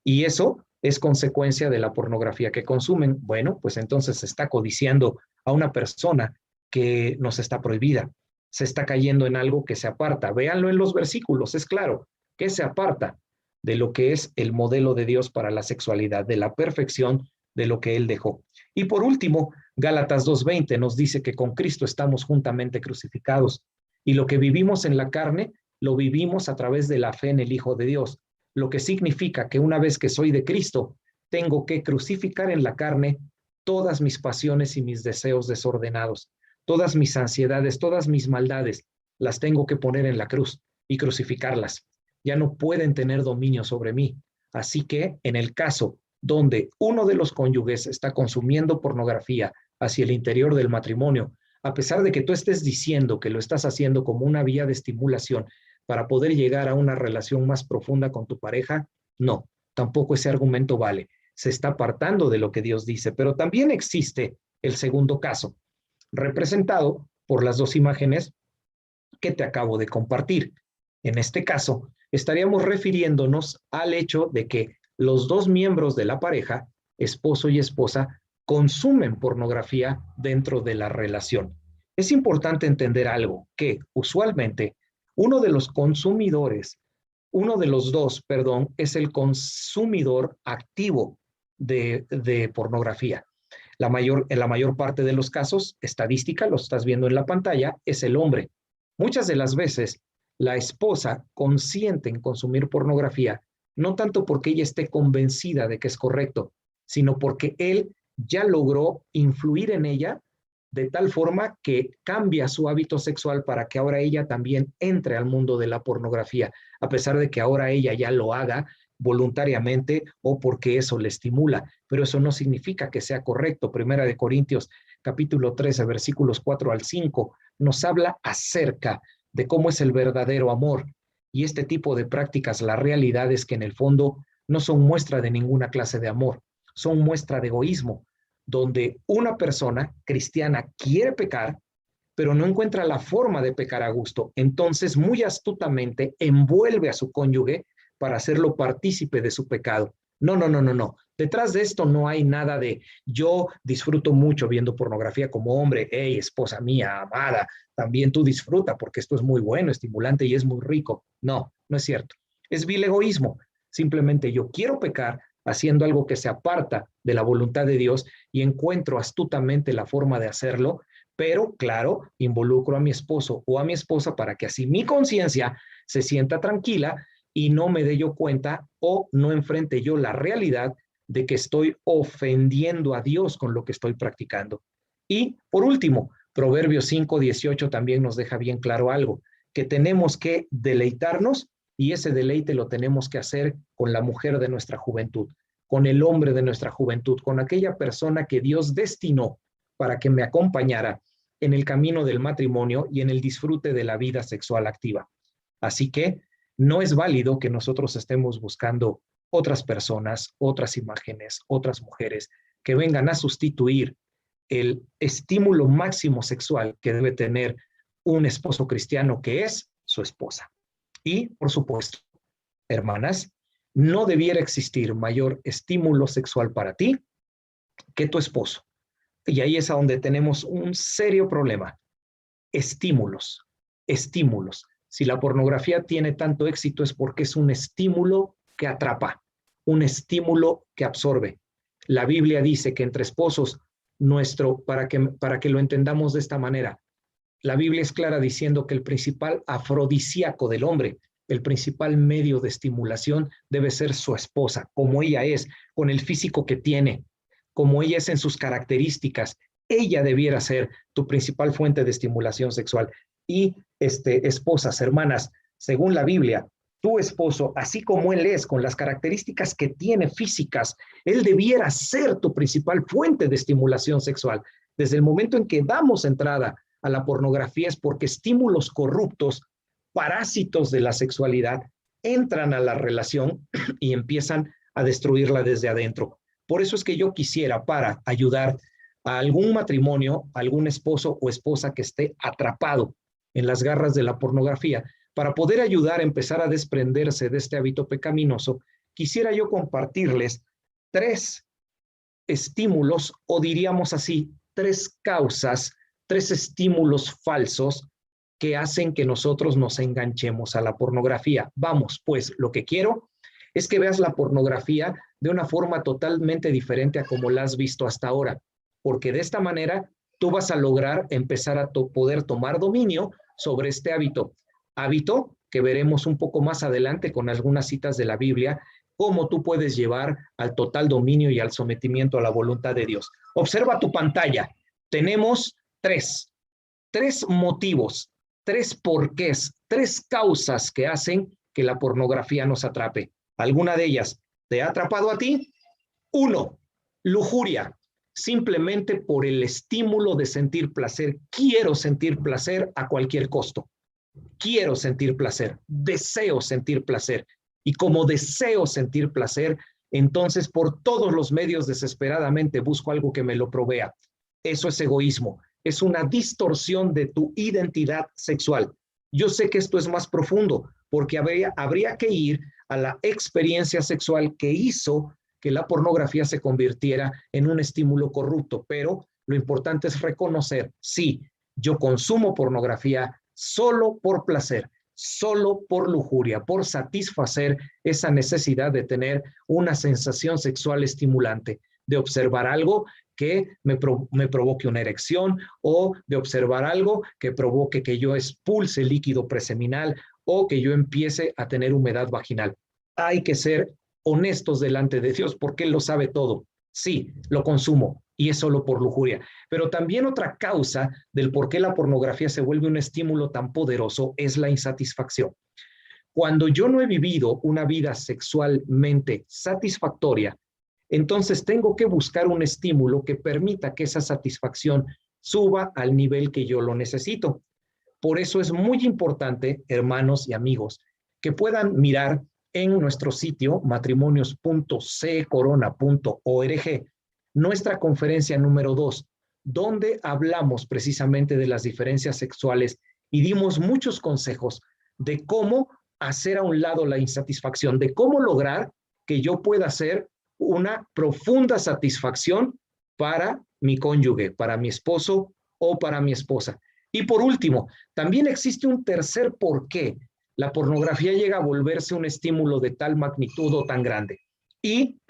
y eso es consecuencia de la pornografía que consumen. Bueno, pues entonces se está codiciando a una persona que nos está prohibida. Se está cayendo en algo que se aparta. Véanlo en los versículos, es claro, que se aparta de lo que es el modelo de Dios para la sexualidad, de la perfección de lo que Él dejó. Y por último, Gálatas 2:20 nos dice que con Cristo estamos juntamente crucificados y lo que vivimos en la carne, lo vivimos a través de la fe en el Hijo de Dios, lo que significa que una vez que soy de Cristo, tengo que crucificar en la carne todas mis pasiones y mis deseos desordenados, todas mis ansiedades, todas mis maldades, las tengo que poner en la cruz y crucificarlas. Ya no pueden tener dominio sobre mí. Así que en el caso donde uno de los cónyuges está consumiendo pornografía hacia el interior del matrimonio, a pesar de que tú estés diciendo que lo estás haciendo como una vía de estimulación para poder llegar a una relación más profunda con tu pareja, no, tampoco ese argumento vale. Se está apartando de lo que Dios dice, pero también existe el segundo caso, representado por las dos imágenes que te acabo de compartir. En este caso, estaríamos refiriéndonos al hecho de que los dos miembros de la pareja, esposo y esposa, consumen pornografía dentro de la relación. Es importante entender algo, que usualmente uno de los consumidores, uno de los dos, perdón, es el consumidor activo de pornografía. En la mayor parte de los casos, estadística, lo estás viendo en la pantalla, es el hombre. Muchas de las veces, la esposa consiente en consumir pornografía, no tanto porque ella esté convencida de que es correcto, sino porque él ya logró influir en ella de tal forma que cambia su hábito sexual para que ahora ella también entre al mundo de la pornografía, a pesar de que ahora ella ya lo haga voluntariamente o porque eso le estimula, pero eso no significa que sea correcto. Primera de Corintios, capítulo 13, versículos 4 al 5, nos habla acerca de cómo es el verdadero amor. Y este tipo de prácticas, la realidad es que en el fondo no son muestra de ninguna clase de amor, son muestra de egoísmo, donde una persona cristiana quiere pecar, pero no encuentra la forma de pecar a gusto. Entonces, muy astutamente envuelve a su cónyuge para hacerlo partícipe de su pecado. No, no, no, no, no. Detrás de esto no hay nada de yo disfruto mucho viendo pornografía como hombre, hey, esposa mía, amada, también tú disfruta porque esto es muy bueno, estimulante y es muy rico. No, no es cierto. Es vil egoísmo. Simplemente yo quiero pecar haciendo algo que se aparta de la voluntad de Dios y encuentro astutamente la forma de hacerlo, pero claro, involucro a mi esposo o a mi esposa para que así mi conciencia se sienta tranquila y no me dé yo cuenta o no enfrente yo la realidad de que estoy ofendiendo a Dios con lo que estoy practicando. Y por último, Proverbios 5:18 también nos deja bien claro algo, que tenemos que deleitarnos y ese deleite lo tenemos que hacer con la mujer de nuestra juventud, con el hombre de nuestra juventud, con aquella persona que Dios destinó para que me acompañara en el camino del matrimonio y en el disfrute de la vida sexual activa. Así que no es válido que nosotros estemos buscando otras personas, otras imágenes, otras mujeres que vengan a sustituir el estímulo máximo sexual que debe tener un esposo cristiano que es su esposa. Y, por supuesto, hermanas, no debiera existir mayor estímulo sexual para ti que tu esposo. y ahí es a donde tenemos un serio problema. Estímulos, estímulos. Si la pornografía tiene tanto éxito es porque es un estímulo que atrapa, un estímulo que absorbe. La Biblia dice que entre esposos, para que lo entendamos de esta manera, la Biblia es clara diciendo que el principal afrodisíaco del hombre, el principal medio de estimulación debe ser su esposa, como ella es, con el físico que tiene, como ella es en sus características. Ella debiera ser tu principal fuente de estimulación sexual. Y esposas, hermanas, según la Biblia, tu esposo, así como él es, con las características que tiene físicas, él debiera ser tu principal fuente de estimulación sexual. Desde el momento en que damos entrada a la pornografía es porque estímulos corruptos, parásitos de la sexualidad, entran a la relación y empiezan a destruirla desde adentro. Por eso es que yo quisiera, para ayudar a algún matrimonio, a algún esposo o esposa que esté atrapado en las garras de la pornografía, para poder ayudar a empezar a desprenderse de este hábito pecaminoso, quisiera yo compartirles 3 estímulos, o diríamos así, 3 causas, 3 estímulos falsos que hacen que nosotros nos enganchemos a la pornografía. Vamos, pues, lo que quiero es que veas la pornografía de una forma totalmente diferente a como la has visto hasta ahora, porque de esta manera tú vas a lograr empezar a poder tomar dominio sobre este hábito que veremos un poco más adelante con algunas citas de la Biblia, cómo tú puedes llevar al total dominio y al sometimiento a la voluntad de Dios. Observa tu pantalla. Tenemos 3 motivos, 3 porqués, 3 causas que hacen que la pornografía nos atrape. ¿Alguna de ellas te ha atrapado a ti? 1, lujuria. Simplemente por el estímulo de sentir placer. Quiero sentir placer a cualquier costo. Quiero sentir placer. Deseo sentir placer. Y como deseo sentir placer, entonces por todos los medios desesperadamente busco algo que me lo provea. Eso es egoísmo. Es una distorsión de tu identidad sexual. Yo sé que esto es más profundo, porque habría que ir a la experiencia sexual que hizo que la pornografía se convirtiera en un estímulo corrupto, pero lo importante es reconocer, sí, yo consumo pornografía solo por placer, solo por lujuria, por satisfacer esa necesidad de tener una sensación sexual estimulante, de observar algo que me provoque una erección, o de observar algo que provoque que yo expulse líquido preseminal o que yo empiece a tener humedad vaginal. Hay que ser honestos delante de Dios porque Él lo sabe todo. Sí, lo consumo y es solo por lujuria. Pero también otra causa del por qué la pornografía se vuelve un estímulo tan poderoso es la insatisfacción. Cuando yo no he vivido una vida sexualmente satisfactoria, entonces tengo que buscar un estímulo que permita que esa satisfacción suba al nivel que yo lo necesito. Por eso es muy importante, hermanos y amigos, que puedan mirar en nuestro sitio matrimonios.ccorona.org nuestra conferencia número 2, donde hablamos precisamente de las diferencias sexuales y dimos muchos consejos de cómo hacer a un lado la insatisfacción, de cómo lograr que yo pueda hacer una profunda satisfacción para mi cónyuge, para mi esposo o para mi esposa. Y por último, también existe un tercer porqué la pornografía llega a volverse un estímulo de tal magnitud o tan grande. Y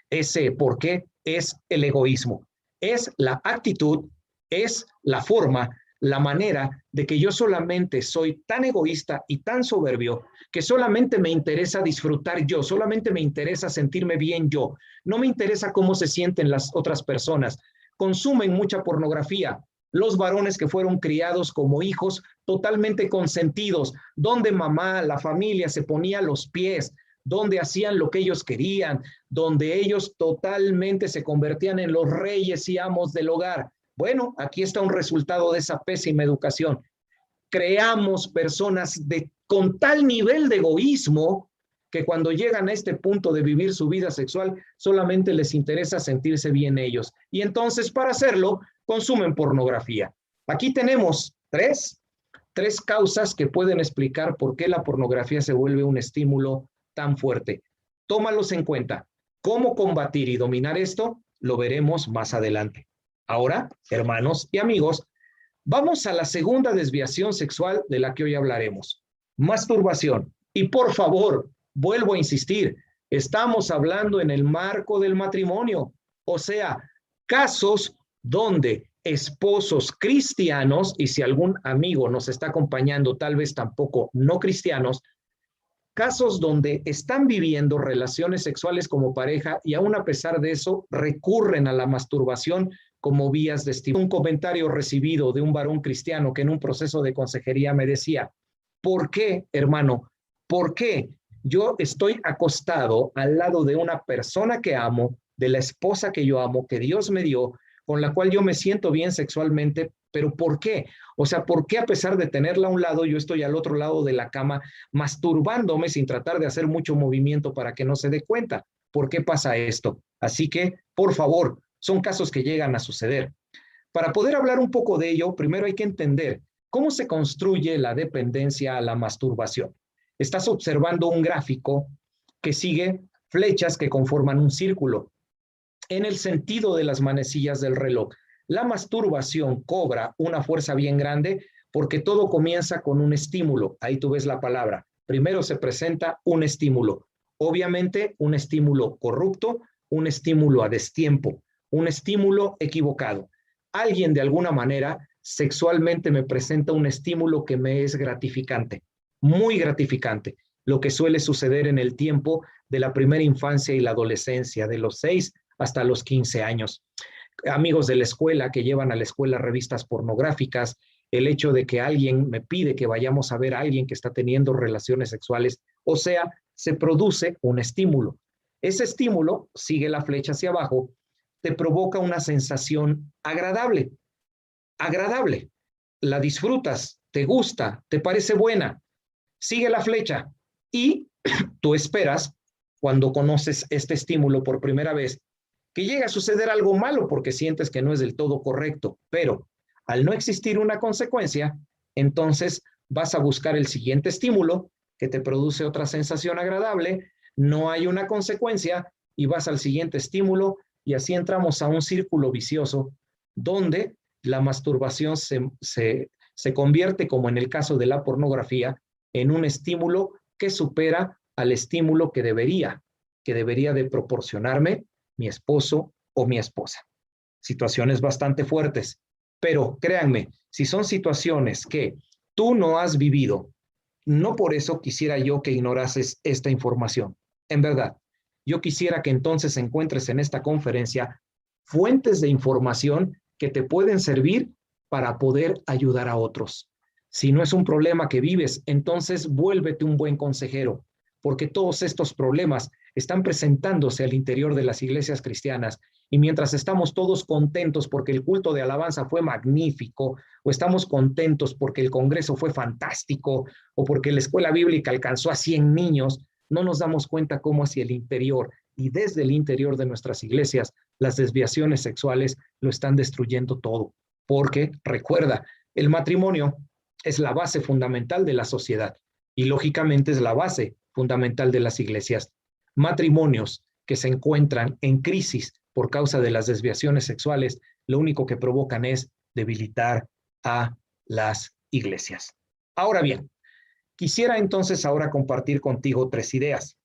ese porqué es el egoísmo. Es la actitud, es la forma, la manera de que yo solamente soy tan egoísta y tan soberbio que solamente me interesa disfrutar yo, solamente me interesa sentirme bien yo. No me interesa cómo se sienten las otras personas. Consumen mucha pornografía. Los varones que fueron criados como hijos totalmente consentidos, donde mamá, la familia se ponía a los pies, donde hacían lo que ellos querían, donde ellos totalmente se convertían en los reyes y amos del hogar. Bueno, aquí está un resultado de esa pésima educación. Creamos personas con tal nivel de egoísmo que cuando llegan a este punto de vivir su vida sexual, solamente les interesa sentirse bien ellos. Y entonces, para hacerlo, consumen pornografía. Aquí tenemos tres causas que pueden explicar por qué la pornografía se vuelve un estímulo tan fuerte. Tómalos en cuenta. ¿Cómo combatir y dominar esto? Lo veremos más adelante. Ahora, hermanos y amigos, vamos a la segunda desviación sexual de la que hoy hablaremos. Masturbación. Y por favor, vuelvo a insistir, estamos hablando en el marco del matrimonio, o sea, casos donde esposos cristianos, y si algún amigo nos está acompañando, tal vez tampoco no cristianos, casos donde están viviendo relaciones sexuales como pareja y aún a pesar de eso recurren a la masturbación como vías de estímulo. Un comentario recibido de un varón cristiano que en un proceso de consejería me decía, ¿por qué, hermano? ¿Por qué yo estoy acostado al lado de una persona que amo, de la esposa que yo amo, que Dios me dio, con la cual yo me siento bien sexualmente, pero ¿por qué? O sea, ¿por qué a pesar de tenerla a un lado, yo estoy al otro lado de la cama masturbándome sin tratar de hacer mucho movimiento para que no se dé cuenta? ¿Por qué pasa esto? Así que, por favor, son casos que llegan a suceder. Para poder hablar un poco de ello, primero hay que entender cómo se construye la dependencia a la masturbación. Estás observando un gráfico que sigue flechas que conforman un círculo en el sentido de las manecillas del reloj. La masturbación cobra una fuerza bien grande porque todo comienza con un estímulo. Ahí tú ves la palabra. Primero se presenta un estímulo. Obviamente un estímulo corrupto, un estímulo a destiempo, un estímulo equivocado. Alguien de alguna manera sexualmente me presenta un estímulo que me es gratificante, muy gratificante, lo que suele suceder en el tiempo de la primera infancia y la adolescencia, de los 6 hasta los 15 años. Amigos de la escuela que llevan a la escuela revistas pornográficas, el hecho de que alguien me pide que vayamos a ver a alguien que está teniendo relaciones sexuales, o sea, se produce un estímulo. Ese estímulo, sigue la flecha hacia abajo, te provoca una sensación agradable, agradable. La disfrutas, te gusta, te parece buena, sigue la flecha y tú esperas, cuando conoces este estímulo por primera vez, que llegue a suceder algo malo porque sientes que no es del todo correcto, pero al no existir una consecuencia, entonces vas a buscar el siguiente estímulo que te produce otra sensación agradable, no hay una consecuencia y vas al siguiente estímulo y así entramos a un círculo vicioso donde la masturbación se convierte, como en el caso de la pornografía, en un estímulo que supera al estímulo que debería de proporcionarme mi esposo o mi esposa. Situaciones bastante fuertes, pero créanme, si son situaciones que tú no has vivido, no por eso quisiera yo que ignorases esta información. En verdad, yo quisiera que entonces encuentres en esta conferencia fuentes de información que te pueden servir para poder ayudar a otros. Si no es un problema que vives, entonces vuélvete un buen consejero, porque todos estos problemas están presentándose al interior de las iglesias cristianas y mientras estamos todos contentos porque el culto de alabanza fue magnífico, o estamos contentos porque el congreso fue fantástico, o porque la escuela bíblica alcanzó a 100 niños, no nos damos cuenta cómo hacia el interior y desde el interior de nuestras iglesias las desviaciones sexuales lo están destruyendo todo. Porque, recuerda, el matrimonio es la base fundamental de la sociedad y lógicamente es la base fundamental de las iglesias. Matrimonios que se encuentran en crisis por causa de las desviaciones sexuales, lo único que provocan es debilitar a las iglesias. Ahora bien, quisiera entonces ahora compartir contigo tres ideas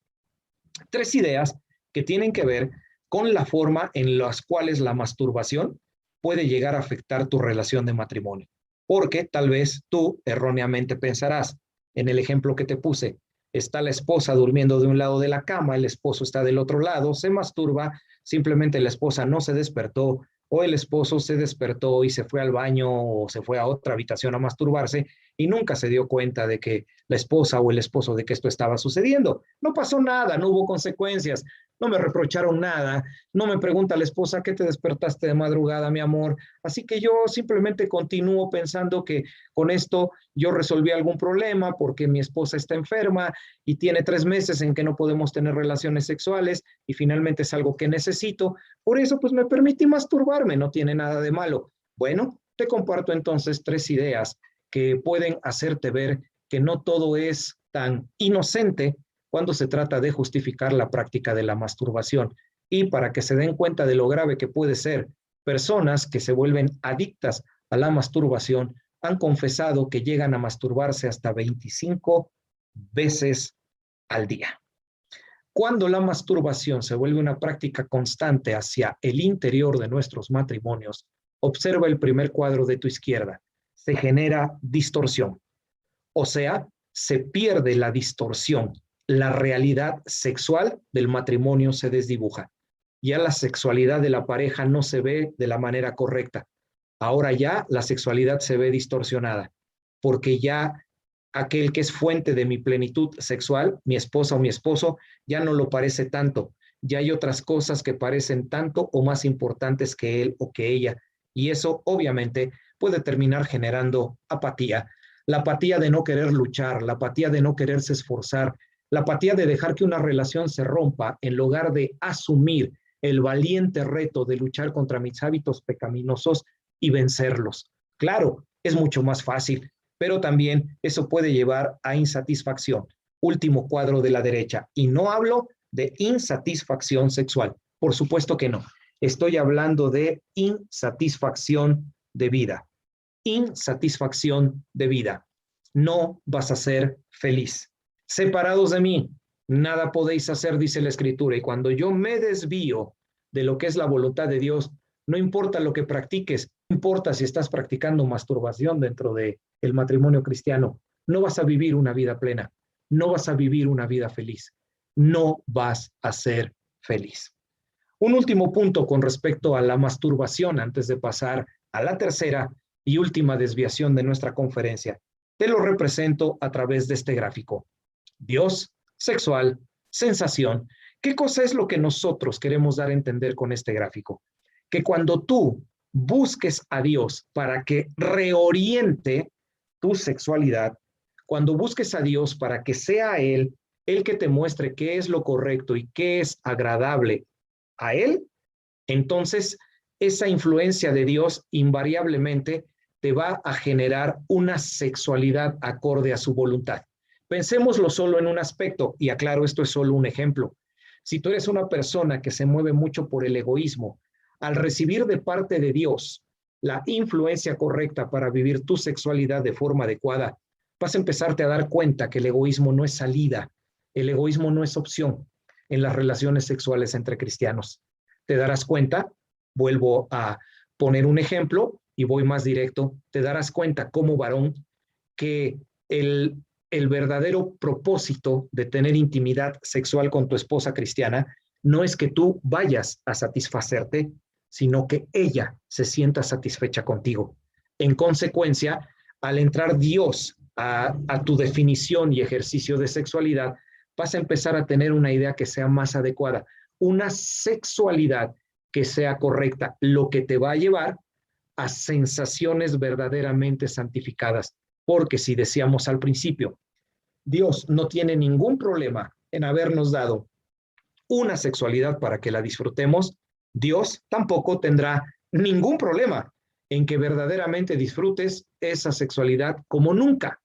que tienen que ver con la forma en las cuales la masturbación puede llegar a afectar tu relación de matrimonio. Porque tal vez tú erróneamente pensarás, en el ejemplo que te puse, está la esposa durmiendo de un lado de la cama, el esposo está del otro lado, se masturba, simplemente la esposa no se despertó o el esposo se despertó y se fue al baño o se fue a otra habitación a masturbarse y nunca se dio cuenta de que la esposa o el esposo de que esto estaba sucediendo. No pasó nada, no hubo consecuencias, no me reprocharon nada, no me pregunta la esposa, ¿qué te despertaste de madrugada, mi amor? Así que yo simplemente continúo pensando que con esto yo resolví algún problema porque mi esposa está enferma y tiene 3 meses en que no podemos tener relaciones sexuales y finalmente es algo que necesito. Por eso, pues me permití masturbarme, no tiene nada de malo. Bueno, te comparto entonces 3 ideas que pueden hacerte ver que no todo es tan inocente cuando se trata de justificar la práctica de la masturbación. Y para que se den cuenta de lo grave que puede ser Personas que se vuelven adictas a la masturbación han confesado que llegan a masturbarse hasta 25 veces al día. Cuando la masturbación se vuelve una práctica constante hacia el interior de nuestros matrimonios, observa el primer cuadro de tu izquierda. Se genera distorsión. O sea, se pierde la distorsión. La realidad sexual del matrimonio se desdibuja. Ya la sexualidad de la pareja no se ve de la manera correcta. Ahora ya la sexualidad se ve distorsionada, porque ya aquel que es fuente de mi plenitud sexual, mi esposa o mi esposo, ya no lo parece tanto. Ya hay otras cosas que parecen tanto o más importantes que él o que ella. Y eso obviamente puede terminar generando apatía. La apatía de no querer luchar, la apatía de no quererse esforzar, la apatía de dejar que una relación se rompa en lugar de asumir el valiente reto de luchar contra mis hábitos pecaminosos y vencerlos. Claro, es mucho más fácil, pero también eso puede llevar a insatisfacción. Último cuadro de la derecha. Y no hablo de insatisfacción sexual. Por supuesto que no. Estoy hablando de insatisfacción de vida. Insatisfacción de vida. No vas a ser feliz. Separados de mí, nada podéis hacer, dice la Escritura. Y cuando yo me desvío de lo que es la voluntad de Dios, no importa lo que practiques, no importa si estás practicando masturbación dentro del matrimonio cristiano, no vas a vivir una vida plena, no vas a vivir una vida feliz, no vas a ser feliz. Un último punto con respecto a la masturbación antes de pasar a la tercera y última desviación de nuestra conferencia. Te lo represento a través de este gráfico. Dios, sexual, sensación. ¿Qué cosa es lo que nosotros queremos dar a entender con este gráfico? Que cuando tú busques a Dios para que reoriente tu sexualidad, cuando busques a Dios para que sea Él el que te muestre qué es lo correcto y qué es agradable a Él, entonces esa influencia de Dios invariablemente te va a generar una sexualidad acorde a su voluntad. Pensémoslo solo en un aspecto, y aclaro, esto es solo un ejemplo. Si tú eres una persona que se mueve mucho por el egoísmo, al recibir de parte de Dios la influencia correcta para vivir tu sexualidad de forma adecuada, vas a empezarte a dar cuenta que el egoísmo no es salida, el egoísmo no es opción en las relaciones sexuales entre cristianos. Te darás cuenta, vuelvo a poner un ejemplo y voy más directo, te darás cuenta como varón que el verdadero propósito de tener intimidad sexual con tu esposa cristiana no es que tú vayas a satisfacerte, sino que ella se sienta satisfecha contigo. En consecuencia, al entrar Dios a tu definición y ejercicio de sexualidad, vas a empezar a tener una idea que sea más adecuada, una sexualidad que sea correcta, lo que te va a llevar a sensaciones verdaderamente santificadas. Porque si decíamos al principio, Dios no tiene ningún problema en habernos dado una sexualidad para que la disfrutemos, Dios tampoco tendrá ningún problema en que verdaderamente disfrutes esa sexualidad como nunca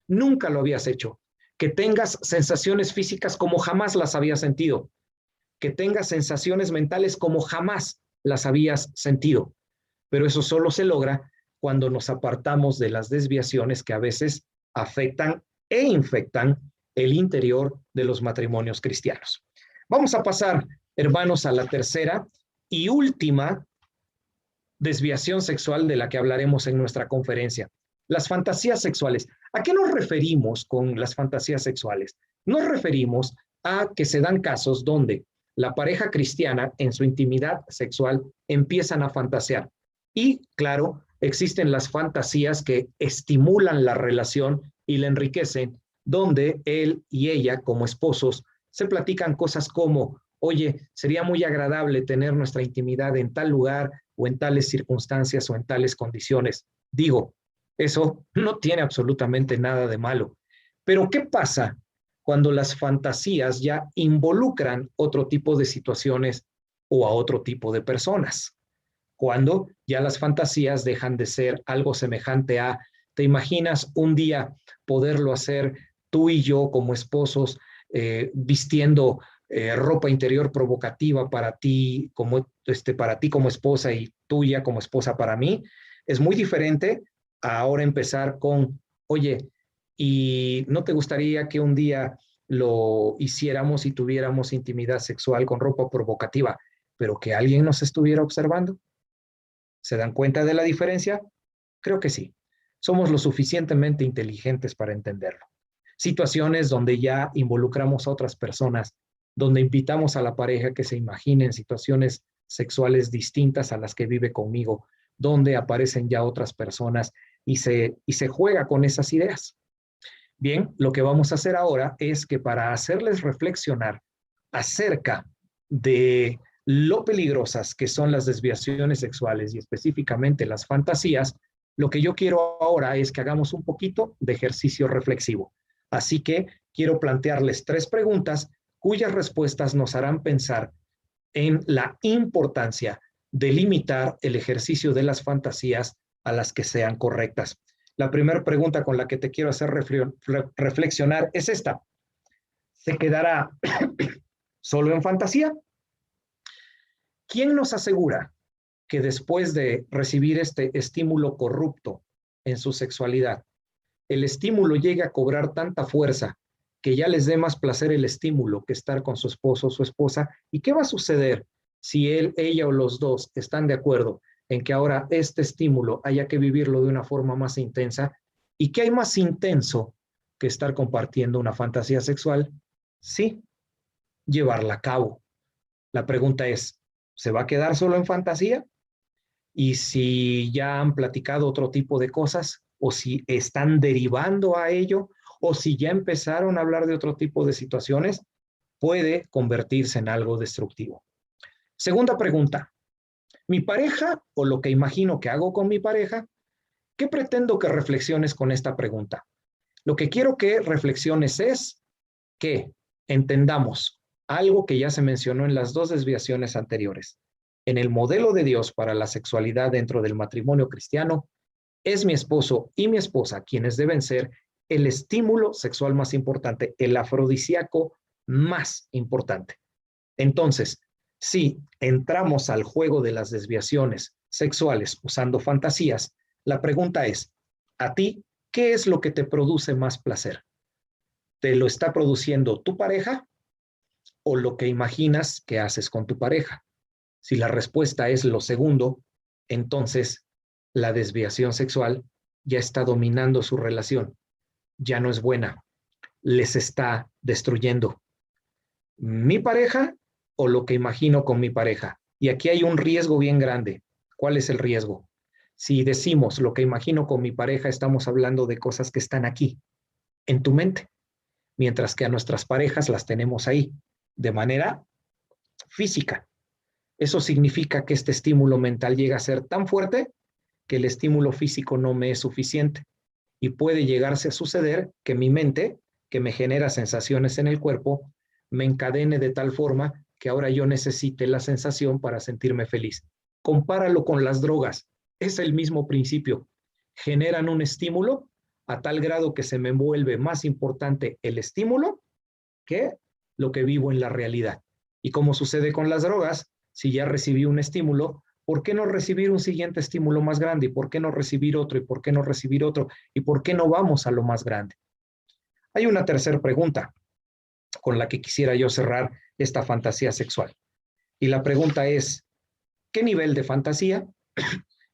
lo habías hecho, que tengas sensaciones físicas como jamás las habías sentido, que tengas sensaciones mentales como jamás las habías sentido. Pero eso solo se logra cuando nos apartamos de las desviaciones que a veces afectan e infectan el interior de los matrimonios cristianos. Vamos a pasar, hermanos, a la tercera y última desviación sexual de la que hablaremos en nuestra conferencia. Las fantasías sexuales. ¿A qué nos referimos con las fantasías sexuales? Nos referimos a que se dan casos donde la pareja cristiana en su intimidad sexual empiezan a fantasear. Y, claro, existen las fantasías que estimulan la relación y la enriquecen, donde él y ella, como esposos, se platican cosas como, oye, sería muy agradable tener nuestra intimidad en tal lugar o en tales circunstancias o en tales condiciones. Digo, eso no tiene absolutamente nada de malo. Pero ¿qué pasa cuando las fantasías ya involucran otro tipo de situaciones o a otro tipo de personas? Cuando ya las fantasías dejan de ser algo semejante a, ¿te imaginas un día poderlo hacer tú y yo como esposos, vistiendo ropa interior provocativa para ti como esposa y tuya como esposa para mí, es muy diferente a ahora empezar con, oye, ¿y no te gustaría que un día lo hiciéramos y tuviéramos intimidad sexual con ropa provocativa, pero que alguien nos estuviera observando? ¿Se dan cuenta de la diferencia? Creo que sí. Somos lo suficientemente inteligentes para entenderlo. Situaciones donde ya involucramos a otras personas, donde invitamos a la pareja que se imaginen situaciones sexuales distintas a las que vive conmigo, donde aparecen ya otras personas y se juega con esas ideas. Bien, lo que vamos a hacer ahora es que para hacerles reflexionar acerca de lo peligrosas que son las desviaciones sexuales y específicamente las fantasías, lo que yo quiero ahora es que hagamos un poquito de ejercicio reflexivo. Así que quiero plantearles 3 preguntas cuyas respuestas nos harán pensar en la importancia de limitar el ejercicio de las fantasías a las que sean correctas. La primera pregunta con la que te quiero hacer reflexionar es esta. ¿Se quedará solo en fantasía? ¿Quién nos asegura que después de recibir este estímulo corrupto en su sexualidad, el estímulo llegue a cobrar tanta fuerza que ya les dé más placer el estímulo que estar con su esposo o su esposa? ¿Y qué va a suceder si él, ella o los dos están de acuerdo en que ahora este estímulo haya que vivirlo de una forma más intensa? ¿Y qué hay más intenso que estar compartiendo una fantasía sexual? Sí, llevarla a cabo. La pregunta es, ¿se va a quedar solo en fantasía? Y si ya han platicado otro tipo de cosas, o si están derivando a ello, o si ya empezaron a hablar de otro tipo de situaciones, puede convertirse en algo destructivo. Segunda pregunta, ¿mi pareja o lo que imagino que hago con mi pareja? ¿Qué pretendo que reflexiones con esta pregunta? Lo que quiero que reflexiones es que entendamos algo que ya se mencionó en las 2 desviaciones anteriores. En el modelo de Dios para la sexualidad dentro del matrimonio cristiano, es mi esposo y mi esposa quienes deben ser el estímulo sexual más importante, el afrodisíaco más importante. Entonces, si entramos al juego de las desviaciones sexuales usando fantasías, la pregunta es, ¿a ti qué es lo que te produce más placer? ¿Te lo está produciendo tu pareja o lo que imaginas que haces con tu pareja? Si la respuesta es lo segundo, entonces la desviación sexual ya está dominando su relación, ya no es buena, les está destruyendo. ¿Mi pareja o lo que imagino con mi pareja? Y aquí hay un riesgo bien grande. ¿Cuál es el riesgo? Si decimos lo que imagino con mi pareja, estamos hablando de cosas que están aquí, en tu mente, mientras que a nuestras parejas las tenemos ahí, de manera física. Eso significa que este estímulo mental llega a ser tan fuerte que el estímulo físico no me es suficiente y puede llegarse a suceder que mi mente, que me genera sensaciones en el cuerpo, me encadene de tal forma que ahora yo necesite la sensación para sentirme feliz. Compáralo con las drogas, es el mismo principio. Generan un estímulo a tal grado que se me vuelve más importante el estímulo que lo que vivo en la realidad. Y como sucede con las drogas, si ya recibí un estímulo, ¿por qué no recibir un siguiente estímulo más grande? ¿Y por qué no recibir otro? ¿Y por qué no recibir otro? ¿Y por qué no vamos a lo más grande? Hay una tercera pregunta con la que quisiera yo cerrar esta fantasía sexual. Y la pregunta es, ¿qué nivel de fantasía?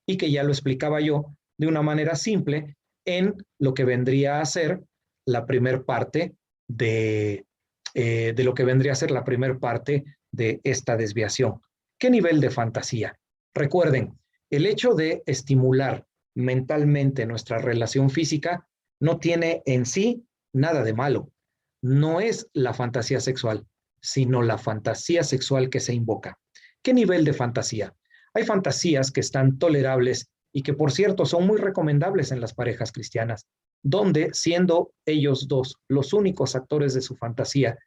Y que ya lo explicaba yo de una manera simple en lo que vendría a ser la primer parte de lo que vendría a ser la primera parte de esta desviación. ¿Qué nivel de fantasía? Recuerden, el hecho de estimular mentalmente nuestra relación física no tiene en sí nada de malo. No es la fantasía sexual, sino la fantasía sexual que se invoca. ¿Qué nivel de fantasía? Hay fantasías que están tolerables y que, por cierto, son muy recomendables en las parejas cristianas, donde, siendo ellos dos los únicos actores de su fantasía,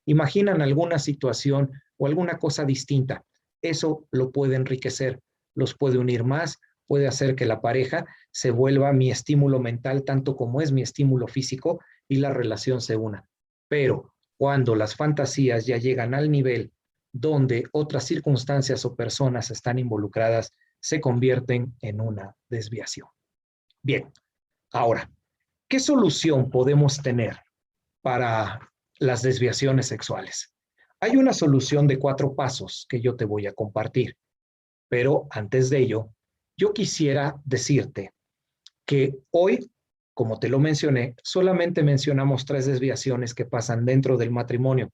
imaginan alguna situación o alguna cosa distinta. Eso lo puede enriquecer, los puede unir más, puede hacer que la pareja se vuelva mi estímulo mental tanto como es mi estímulo físico y la relación se una. Pero cuando las fantasías ya llegan al nivel donde otras circunstancias o personas están involucradas, se convierten en una desviación. Bien, ahora, ¿qué solución podemos tener para las desviaciones sexuales? Hay una solución de 4 pasos que yo te voy a compartir, pero antes de ello, yo quisiera decirte que hoy, como te lo mencioné, solamente mencionamos 3 desviaciones que pasan dentro del matrimonio,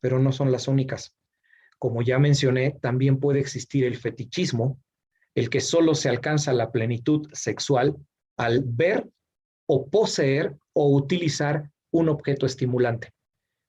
pero no son las únicas. Como ya mencioné, también puede existir el fetichismo, el que solo se alcanza la plenitud sexual al ver o poseer o utilizar un objeto estimulante.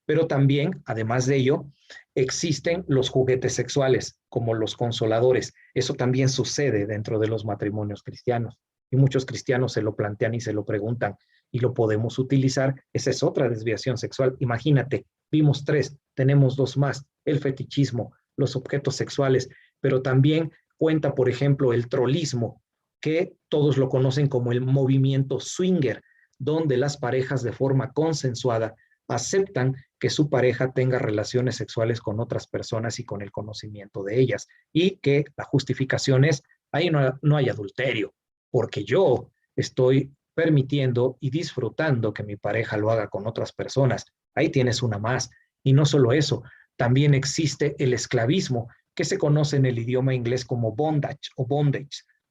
Pero también, además de ello, existen los juguetes sexuales, como los consoladores. Eso también sucede dentro de los matrimonios cristianos. Y muchos cristianos se lo plantean y se lo preguntan, ¿y lo podemos utilizar? Esa es otra desviación sexual. Imagínate, vimos 3, tenemos 2 más, el fetichismo, los objetos sexuales, pero también cuenta, por ejemplo, el trolismo, que todos lo conocen como el movimiento swinger, donde las parejas de forma consensuada aceptan que su pareja tenga relaciones sexuales con otras personas y con el conocimiento de ellas, y que la justificación es, ahí no hay adulterio, porque yo estoy permitiendo y disfrutando que mi pareja lo haga con otras personas. Ahí tienes una más. Y no solo eso, también existe el esclavismo, que se conoce en el idioma inglés como bondage,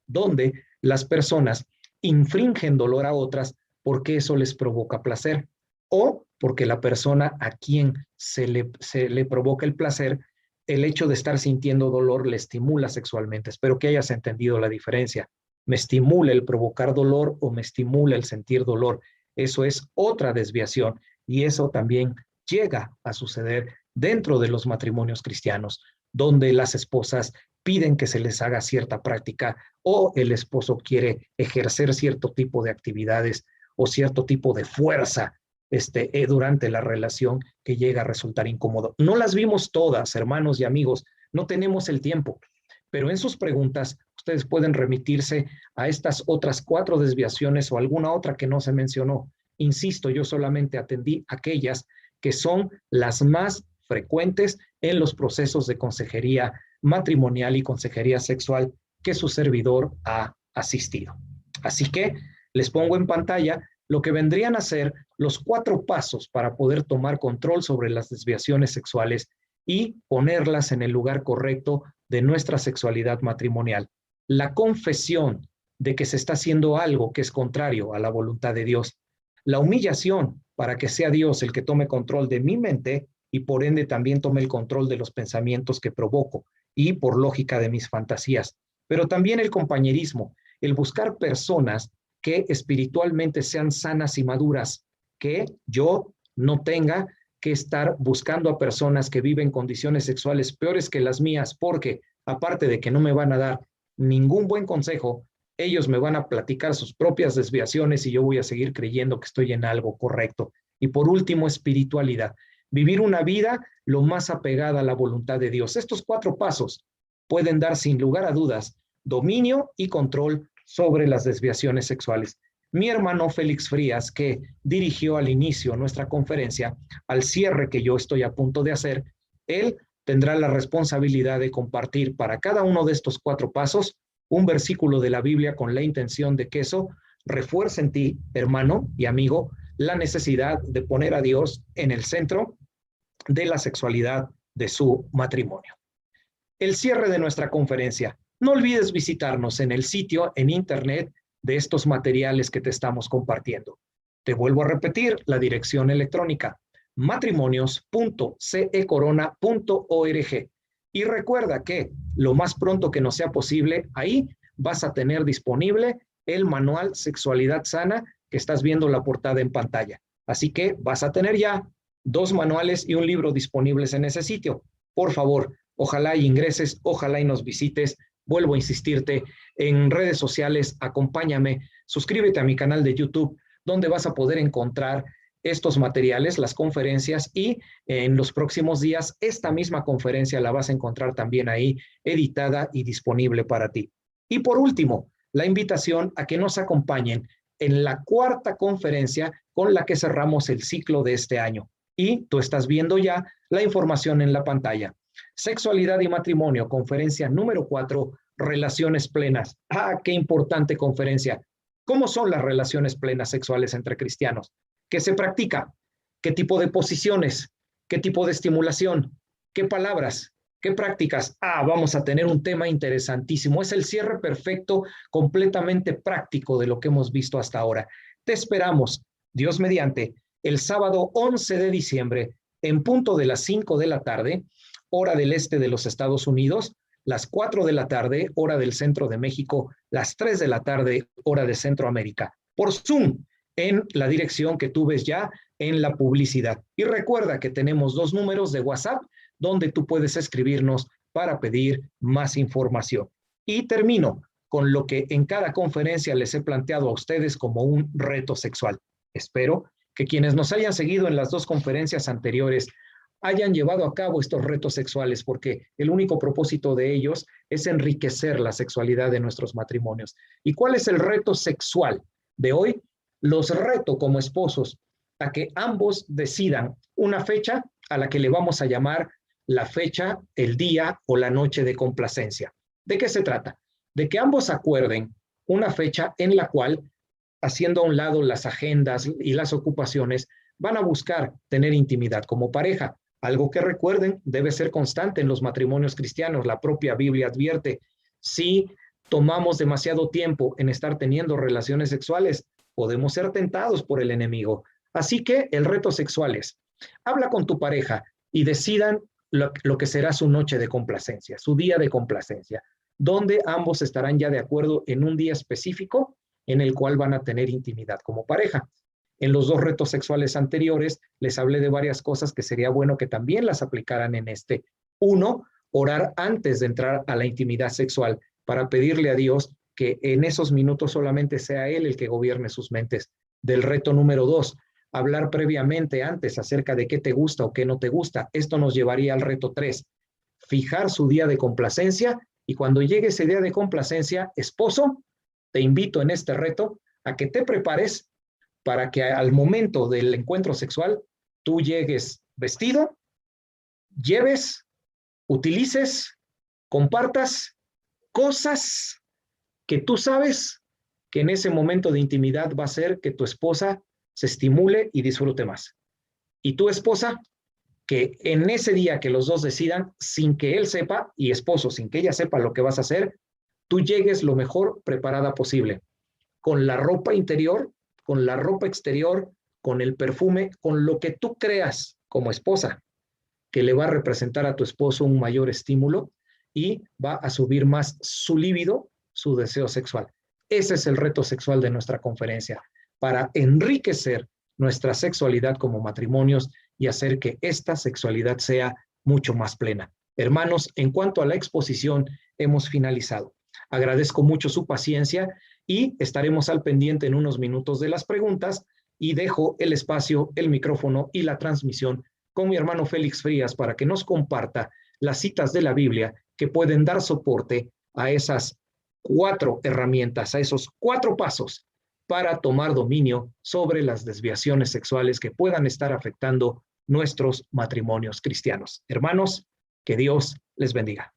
donde las personas infringen dolor a otras porque eso les provoca placer, o porque la persona a quien se le provoca el placer, el hecho de estar sintiendo dolor le estimula sexualmente. Espero que hayas entendido la diferencia. ¿Me estimula el provocar dolor o me estimula el sentir dolor? Eso es otra desviación, y eso también llega a suceder dentro de los matrimonios cristianos, donde las esposas piden que se les haga cierta práctica o el esposo quiere ejercer cierto tipo de actividades o cierto tipo de fuerza durante la relación, que llega a resultar incómodo. No las vimos todas, hermanos y amigos, no tenemos el tiempo, pero en sus preguntas ustedes pueden remitirse a estas otras 4 desviaciones o alguna otra que no se mencionó. Insisto, yo solamente atendí aquellas que son las más frecuentes en los procesos de consejería matrimonial y consejería sexual que su servidor ha asistido. Así que les pongo en pantalla lo que vendrían a ser los 4 pasos para poder tomar control sobre las desviaciones sexuales y ponerlas en el lugar correcto de nuestra sexualidad matrimonial. La confesión de que se está haciendo algo que es contrario a la voluntad de Dios. La humillación para que sea Dios el que tome control de mi mente y por ende también tome el control de los pensamientos que provoco y por lógica de mis fantasías. Pero también el compañerismo, el buscar personas que espiritualmente sean sanas y maduras, que yo no tenga que estar buscando a personas que viven condiciones sexuales peores que las mías, porque aparte de que no me van a dar ningún buen consejo, ellos me van a platicar sus propias desviaciones y yo voy a seguir creyendo que estoy en algo correcto. Y por último, espiritualidad. Vivir una vida lo más apegada a la voluntad de Dios. Estos 4 pasos pueden dar sin lugar a dudas dominio y control sobre las desviaciones sexuales. Mi hermano Félix Frías, que dirigió al inicio nuestra conferencia, al cierre que yo estoy a punto de hacer, él tendrá la responsabilidad de compartir para cada uno de estos 4 pasos un versículo de la Biblia con la intención de que eso refuerce en ti, hermano y amigo, la necesidad de poner a Dios en el centro de la sexualidad de su matrimonio. El cierre de nuestra conferencia. No olvides visitarnos en el sitio en internet de estos materiales que te estamos compartiendo. Te vuelvo a repetir la dirección electrónica: matrimonios.cecorona.org. Y recuerda que lo más pronto que nos sea posible, ahí vas a tener disponible el manual Sexualidad Sana, que estás viendo la portada en pantalla. Así que vas a tener ya 2 manuales y un libro disponibles en ese sitio. Por favor, ojalá y ingreses, ojalá y nos visites. Vuelvo a insistirte, en redes sociales, acompáñame, suscríbete a mi canal de YouTube, donde vas a poder encontrar estos materiales, las conferencias, y en los próximos días esta misma conferencia la vas a encontrar también ahí editada y disponible para ti. Y por último, la invitación a que nos acompañen en la 4ª conferencia con la que cerramos el ciclo de este año. y tú estás viendo ya la información en la pantalla. Sexualidad y matrimonio, conferencia número 4, relaciones plenas. Qué importante conferencia. ¿Cómo son las relaciones plenas sexuales entre cristianos? ¿Qué se practica? ¿Qué tipo de posiciones? ¿Qué tipo de estimulación? ¿Qué palabras? ¿Qué prácticas? Vamos a tener un tema interesantísimo. Es el cierre perfecto, completamente práctico de lo que hemos visto hasta ahora. Te esperamos, Dios mediante, el sábado 11 de diciembre, en punto de las 5 de la tarde, hora del este de los Estados Unidos, las 4 de la tarde, hora del centro de México, las 3 de la tarde, hora de Centroamérica, por Zoom, en la dirección que tú ves ya en la publicidad. Y recuerda que tenemos 2 números de WhatsApp donde tú puedes escribirnos para pedir más información. Y termino con lo que en cada conferencia les he planteado a ustedes como un reto sexual. Espero que quienes nos hayan seguido en las 2 conferencias anteriores hayan llevado a cabo estos retos sexuales, porque el único propósito de ellos es enriquecer la sexualidad de nuestros matrimonios. ¿Y cuál es el reto sexual de hoy? Los reto como esposos a que ambos decidan una fecha a la que le vamos a llamar la fecha, el día o la noche de complacencia. ¿De qué se trata? De que ambos acuerden una fecha en la cual, haciendo a un lado las agendas y las ocupaciones, van a buscar tener intimidad como pareja. Algo que recuerden, debe ser constante en los matrimonios cristianos. La propia Biblia advierte, si tomamos demasiado tiempo en estar teniendo relaciones sexuales, podemos ser tentados por el enemigo. Así que el reto sexual es, habla con tu pareja y decidan lo que será su noche de complacencia, su día de complacencia, donde ambos estarán ya de acuerdo en un día específico en el cual van a tener intimidad como pareja. En los 2 retos sexuales anteriores les hablé de varias cosas que sería bueno que también las aplicaran en este. 1, orar antes de entrar a la intimidad sexual para pedirle a Dios que en esos minutos solamente sea Él el que gobierne sus mentes. Del reto número 2, hablar previamente antes acerca de qué te gusta o qué no te gusta. Esto nos llevaría al reto 3, fijar su día de complacencia, y cuando llegue ese día de complacencia, esposo, te invito en este reto a que te prepares para que al momento del encuentro sexual tú llegues vestido, lleves, utilices, compartas cosas que tú sabes que en ese momento de intimidad va a hacer que tu esposa se estimule y disfrute más. Y tu esposa, que en ese día que los dos decidan, sin que él sepa, y esposo, sin que ella sepa lo que vas a hacer, tú llegues lo mejor preparada posible, con la ropa interior, con la ropa exterior, con el perfume, con lo que tú creas como esposa, que le va a representar a tu esposo un mayor estímulo y va a subir más su líbido, su deseo sexual. Ese es el reto sexual de nuestra conferencia, para enriquecer nuestra sexualidad como matrimonios y hacer que esta sexualidad sea mucho más plena. Hermanos, en cuanto a la exposición, hemos finalizado. Agradezco mucho su paciencia y estaremos al pendiente en unos minutos de las preguntas, y dejo el espacio, el micrófono y la transmisión con mi hermano Félix Frías para que nos comparta las citas de la Biblia que pueden dar soporte a esas 4 herramientas, a esos 4 pasos para tomar dominio sobre las desviaciones sexuales que puedan estar afectando nuestros matrimonios cristianos. Hermanos, que Dios les bendiga.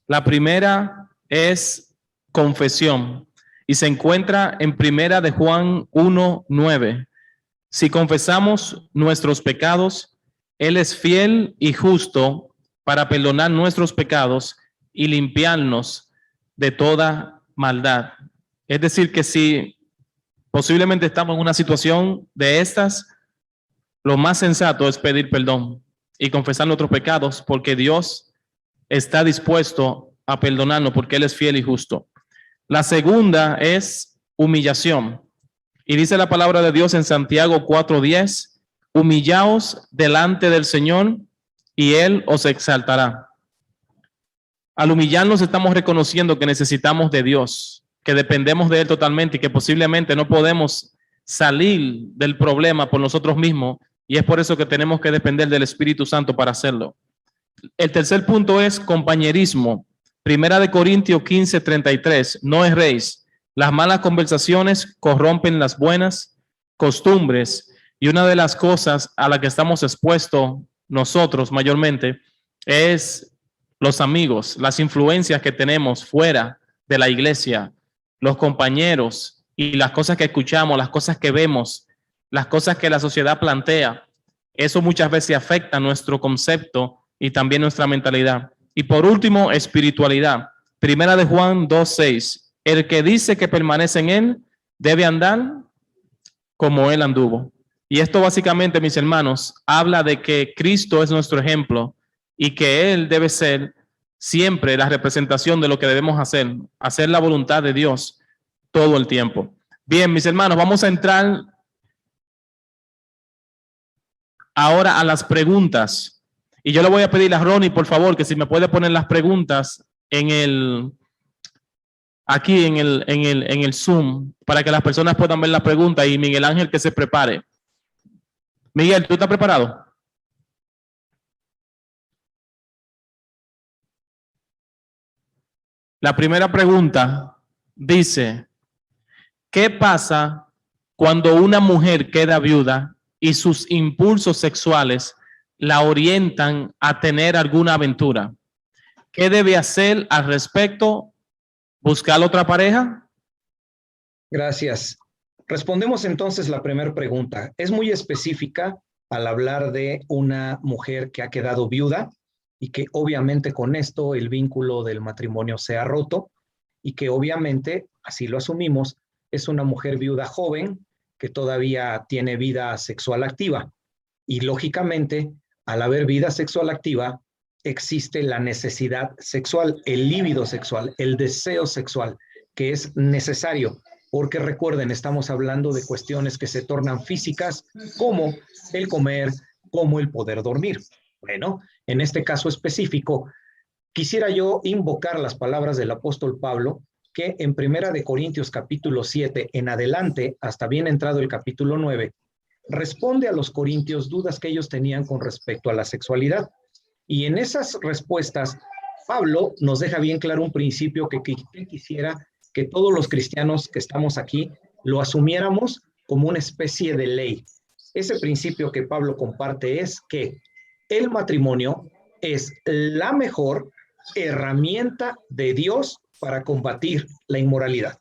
La primera es confesión y se encuentra en 1 de Juan 1:9. Si confesamos nuestros pecados, Él es fiel y justo para perdonar nuestros pecados y limpiarnos de toda maldad. Es decir, que si posiblemente estamos en una situación de estas, lo más sensato es pedir perdón y confesar nuestros pecados, porque Dios está dispuesto a perdonarnos, porque Él es fiel y justo. La segunda es humillación. Y dice la palabra de Dios en Santiago 4:10, humillaos delante del Señor y Él os exaltará. Al humillarnos estamos reconociendo que necesitamos de Dios, que dependemos de Él totalmente y que posiblemente no podemos salir del problema por nosotros mismos, y es por eso que tenemos que depender del Espíritu Santo para hacerlo. El tercer punto es compañerismo. 1 de Corintios 15:33, no erréis. Las malas conversaciones corrompen las buenas costumbres Y una de las cosas a las que estamos expuestos nosotros mayormente es los amigos, las influencias que tenemos fuera de la iglesia, los compañeros y las cosas que escuchamos, las cosas que vemos, las cosas que la sociedad plantea. Eso muchas veces afecta nuestro concepto y también nuestra mentalidad. Y por último, espiritualidad. Primera de Juan 2:6. El que dice que permanece en él debe andar como él anduvo. Y esto básicamente, mis hermanos, habla de que Cristo es nuestro ejemplo y que Él debe ser siempre la representación de lo que debemos hacer la voluntad de Dios todo el tiempo. Bien, mis hermanos, vamos a entrar ahora a las preguntas. Y yo le voy a pedir a Ronnie, por favor, que si me puede poner las preguntas aquí en el Zoom, para que las personas puedan ver la pregunta, y Miguel Ángel que se prepare. Miguel, ¿tú estás preparado? La primera pregunta dice, ¿qué pasa cuando una mujer queda viuda y sus impulsos sexuales la orientan a tener alguna aventura? ¿Qué debe hacer al respecto? ¿Buscar otra pareja? Gracias. Respondemos entonces la primera pregunta. Es muy específica al hablar de una mujer que ha quedado viuda y que obviamente con esto el vínculo del matrimonio se ha roto y que obviamente, así lo asumimos, es una mujer viuda joven que todavía tiene vida sexual activa. Y lógicamente, al haber vida sexual activa, existe la necesidad sexual, el líbido sexual, el deseo sexual, que es necesario. Porque recuerden, estamos hablando de cuestiones que se tornan físicas, como el comer, como el poder dormir. Bueno, en este caso específico, quisiera yo invocar las palabras del apóstol Pablo, que en Primera de Corintios capítulo 7 en adelante, hasta bien entrado el capítulo 9, responde a los corintios dudas que ellos tenían con respecto a la sexualidad. Y en esas respuestas, Pablo nos deja bien claro un principio que quisiera que todos los cristianos que estamos aquí lo asumiéramos como una especie de ley. Ese principio que Pablo comparte es que el matrimonio es la mejor herramienta de Dios para combatir la inmoralidad.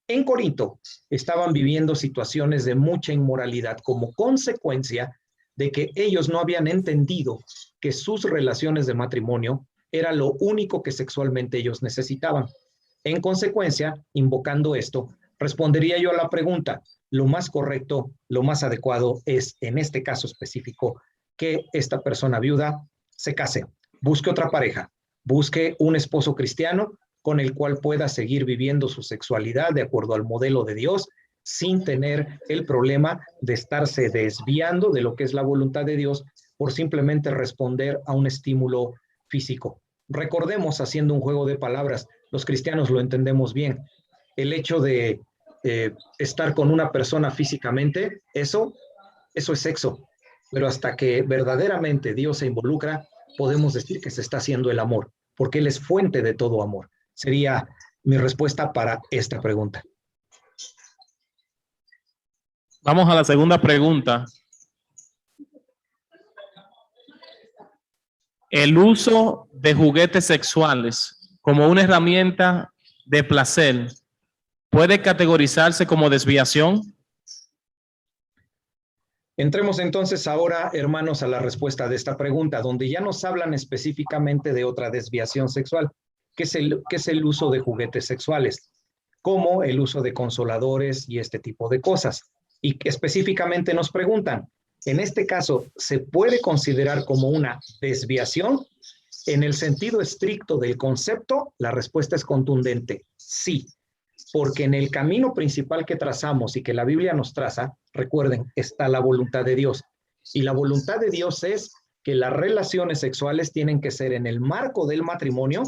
En Corinto estaban viviendo situaciones de mucha inmoralidad como consecuencia de que ellos no habían entendido que sus relaciones de matrimonio era lo único que sexualmente ellos necesitaban. En consecuencia, invocando esto, respondería yo a la pregunta, lo más correcto, lo más adecuado es, en este caso específico, que esta persona viuda se case, busque otra pareja, busque un esposo cristiano con el cual pueda seguir viviendo su sexualidad de acuerdo al modelo de Dios, sin tener el problema de estarse desviando de lo que es la voluntad de Dios por simplemente responder a un estímulo físico. Recordemos, haciendo un juego de palabras, los cristianos lo entendemos bien, el hecho de estar con una persona físicamente, eso es sexo, pero hasta que verdaderamente Dios se involucra, podemos decir que se está haciendo el amor, porque Él es fuente de todo amor. Sería mi respuesta para esta pregunta. Vamos a la segunda pregunta. El uso de juguetes sexuales como una herramienta de placer puede categorizarse como desviación. Entremos entonces ahora, hermanos, a la respuesta de esta pregunta, donde ya nos hablan específicamente de otra desviación sexual, que es el uso de juguetes sexuales, como el uso de consoladores y este tipo de cosas. Y que específicamente nos preguntan, en este caso, ¿se puede considerar como una desviación? En el sentido estricto del concepto, la respuesta es contundente, sí. Porque en el camino principal que trazamos y que la Biblia nos traza, recuerden, está la voluntad de Dios. Y la voluntad de Dios es que las relaciones sexuales tienen que ser en el marco del matrimonio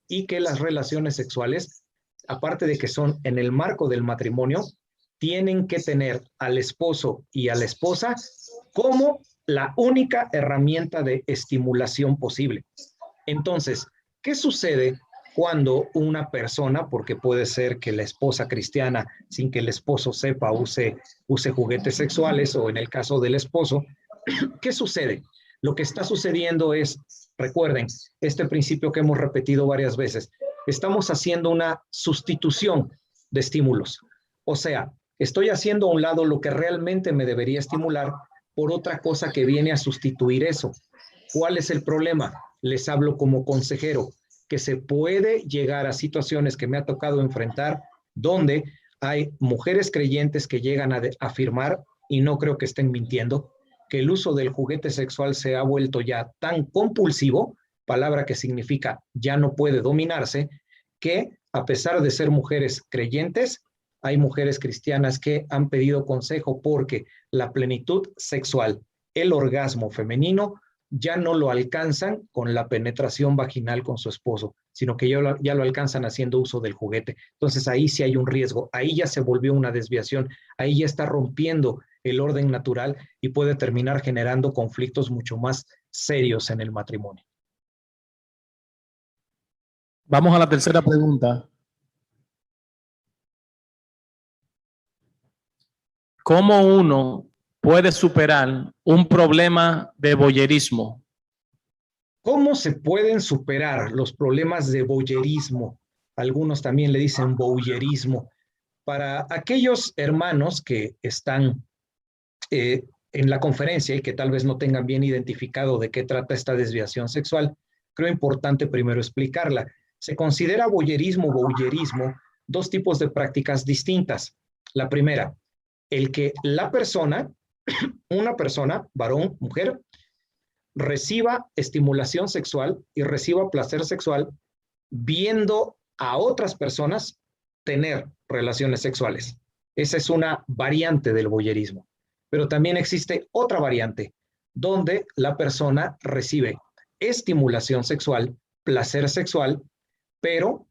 y que las relaciones sexuales, aparte de que son en el marco del matrimonio, tienen que tener al esposo y a la esposa como la única herramienta de estimulación posible. Entonces, ¿qué sucede cuando una persona, porque puede ser que la esposa cristiana, sin que el esposo sepa, use juguetes sexuales, o en el caso del esposo, ¿qué sucede? Lo que está sucediendo es, recuerden, este principio que hemos repetido varias veces, estamos haciendo una sustitución de estímulos. O sea, estoy haciendo a un lado lo que realmente me debería estimular por otra cosa que viene a sustituir eso. ¿Cuál es el problema? Les hablo como consejero, que se puede llegar a situaciones que me ha tocado enfrentar donde hay mujeres creyentes que llegan a afirmar, y no creo que estén mintiendo, que el uso del juguete sexual se ha vuelto ya tan compulsivo, palabra que significa ya no puede dominarse, que a pesar de ser mujeres creyentes, hay mujeres cristianas que han pedido consejo porque la plenitud sexual, el orgasmo femenino, ya no lo alcanzan con la penetración vaginal con su esposo, sino que ya lo alcanzan haciendo uso del juguete. Entonces ahí sí hay un riesgo, ahí ya se volvió una desviación, ahí ya está rompiendo el orden natural y puede terminar generando conflictos mucho más serios en el matrimonio. Vamos a la tercera pregunta. ¿Cómo uno puede superar un problema de voyerismo? ¿Cómo se pueden superar los problemas de voyerismo? Algunos también le dicen voyerismo. Para aquellos hermanos que están en la conferencia y que tal vez no tengan bien identificado de qué trata esta desviación sexual, creo importante primero explicarla. Se considera voyerismo dos tipos de prácticas distintas. La primera, el que la persona, una persona, varón, mujer, reciba estimulación sexual y reciba placer sexual viendo a otras personas tener relaciones sexuales. Esa es una variante del voyerismo. Pero también existe otra variante, donde la persona recibe estimulación sexual, placer sexual, pero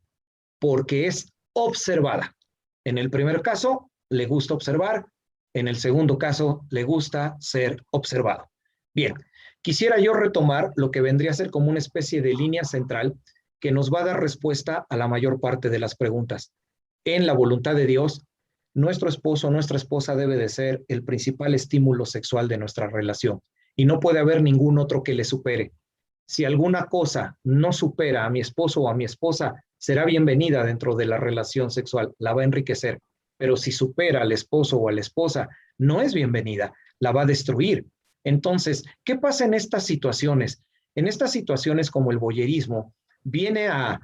porque es observada. En el primer caso, le gusta observar. En el segundo caso, le gusta ser observado. Bien, quisiera yo retomar lo que vendría a ser como una especie de línea central que nos va a dar respuesta a la mayor parte de las preguntas. En la voluntad de Dios, nuestro esposo o nuestra esposa debe de ser el principal estímulo sexual de nuestra relación y no puede haber ningún otro que le supere. Si alguna cosa no supera a mi esposo o a mi esposa, será bienvenida dentro de la relación sexual, la va a enriquecer. Pero si supera al esposo o a la esposa, no es bienvenida, la va a destruir. Entonces, ¿qué pasa en estas situaciones? En estas situaciones como el voyerismo, viene a,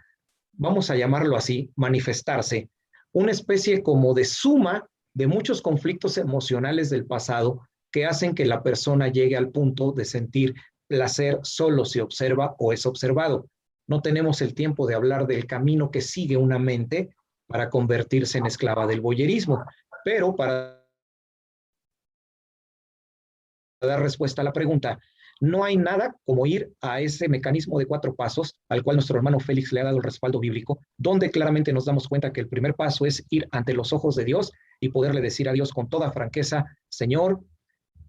vamos a llamarlo así, manifestarse una especie como de suma de muchos conflictos emocionales del pasado que hacen que la persona llegue al punto de sentir placer solo si observa o es observado. No tenemos el tiempo de hablar del camino que sigue una mente para convertirse en esclava del voyerismo, pero para dar respuesta a la pregunta, no hay nada como ir a ese mecanismo de 4 pasos al cual nuestro hermano Félix le ha dado el respaldo bíblico, donde claramente nos damos cuenta que el primer paso es ir ante los ojos de Dios y poderle decir a Dios con toda franqueza: Señor,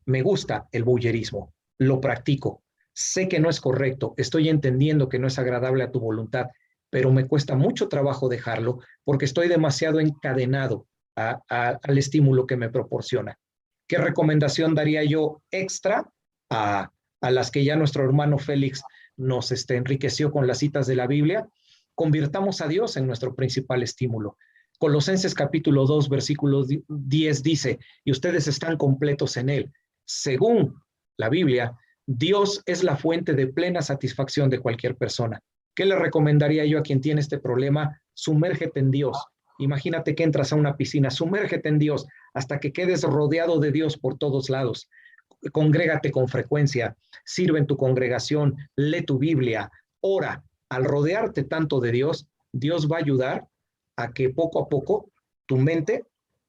me gusta el voyerismo, lo practico, sé que no es correcto, estoy entendiendo que no es agradable a tu voluntad, pero me cuesta mucho trabajo dejarlo porque estoy demasiado encadenado al estímulo que me proporciona. ¿Qué recomendación daría yo extra a las que ya nuestro hermano Félix nos enriqueció con las citas de la Biblia? Convirtamos a Dios en nuestro principal estímulo. Colosenses capítulo 2, versículo 10 dice: y ustedes están completos en Él. Según la Biblia, Dios es la fuente de plena satisfacción de cualquier persona. ¿Qué le recomendaría yo a quien tiene este problema? Sumérgete en Dios. Imagínate que entras a una piscina, sumérgete en Dios hasta que quedes rodeado de Dios por todos lados. Congrégate con frecuencia, sirve en tu congregación, lee tu Biblia, ora. Al rodearte tanto de Dios, Dios va a ayudar a que poco a poco tu mente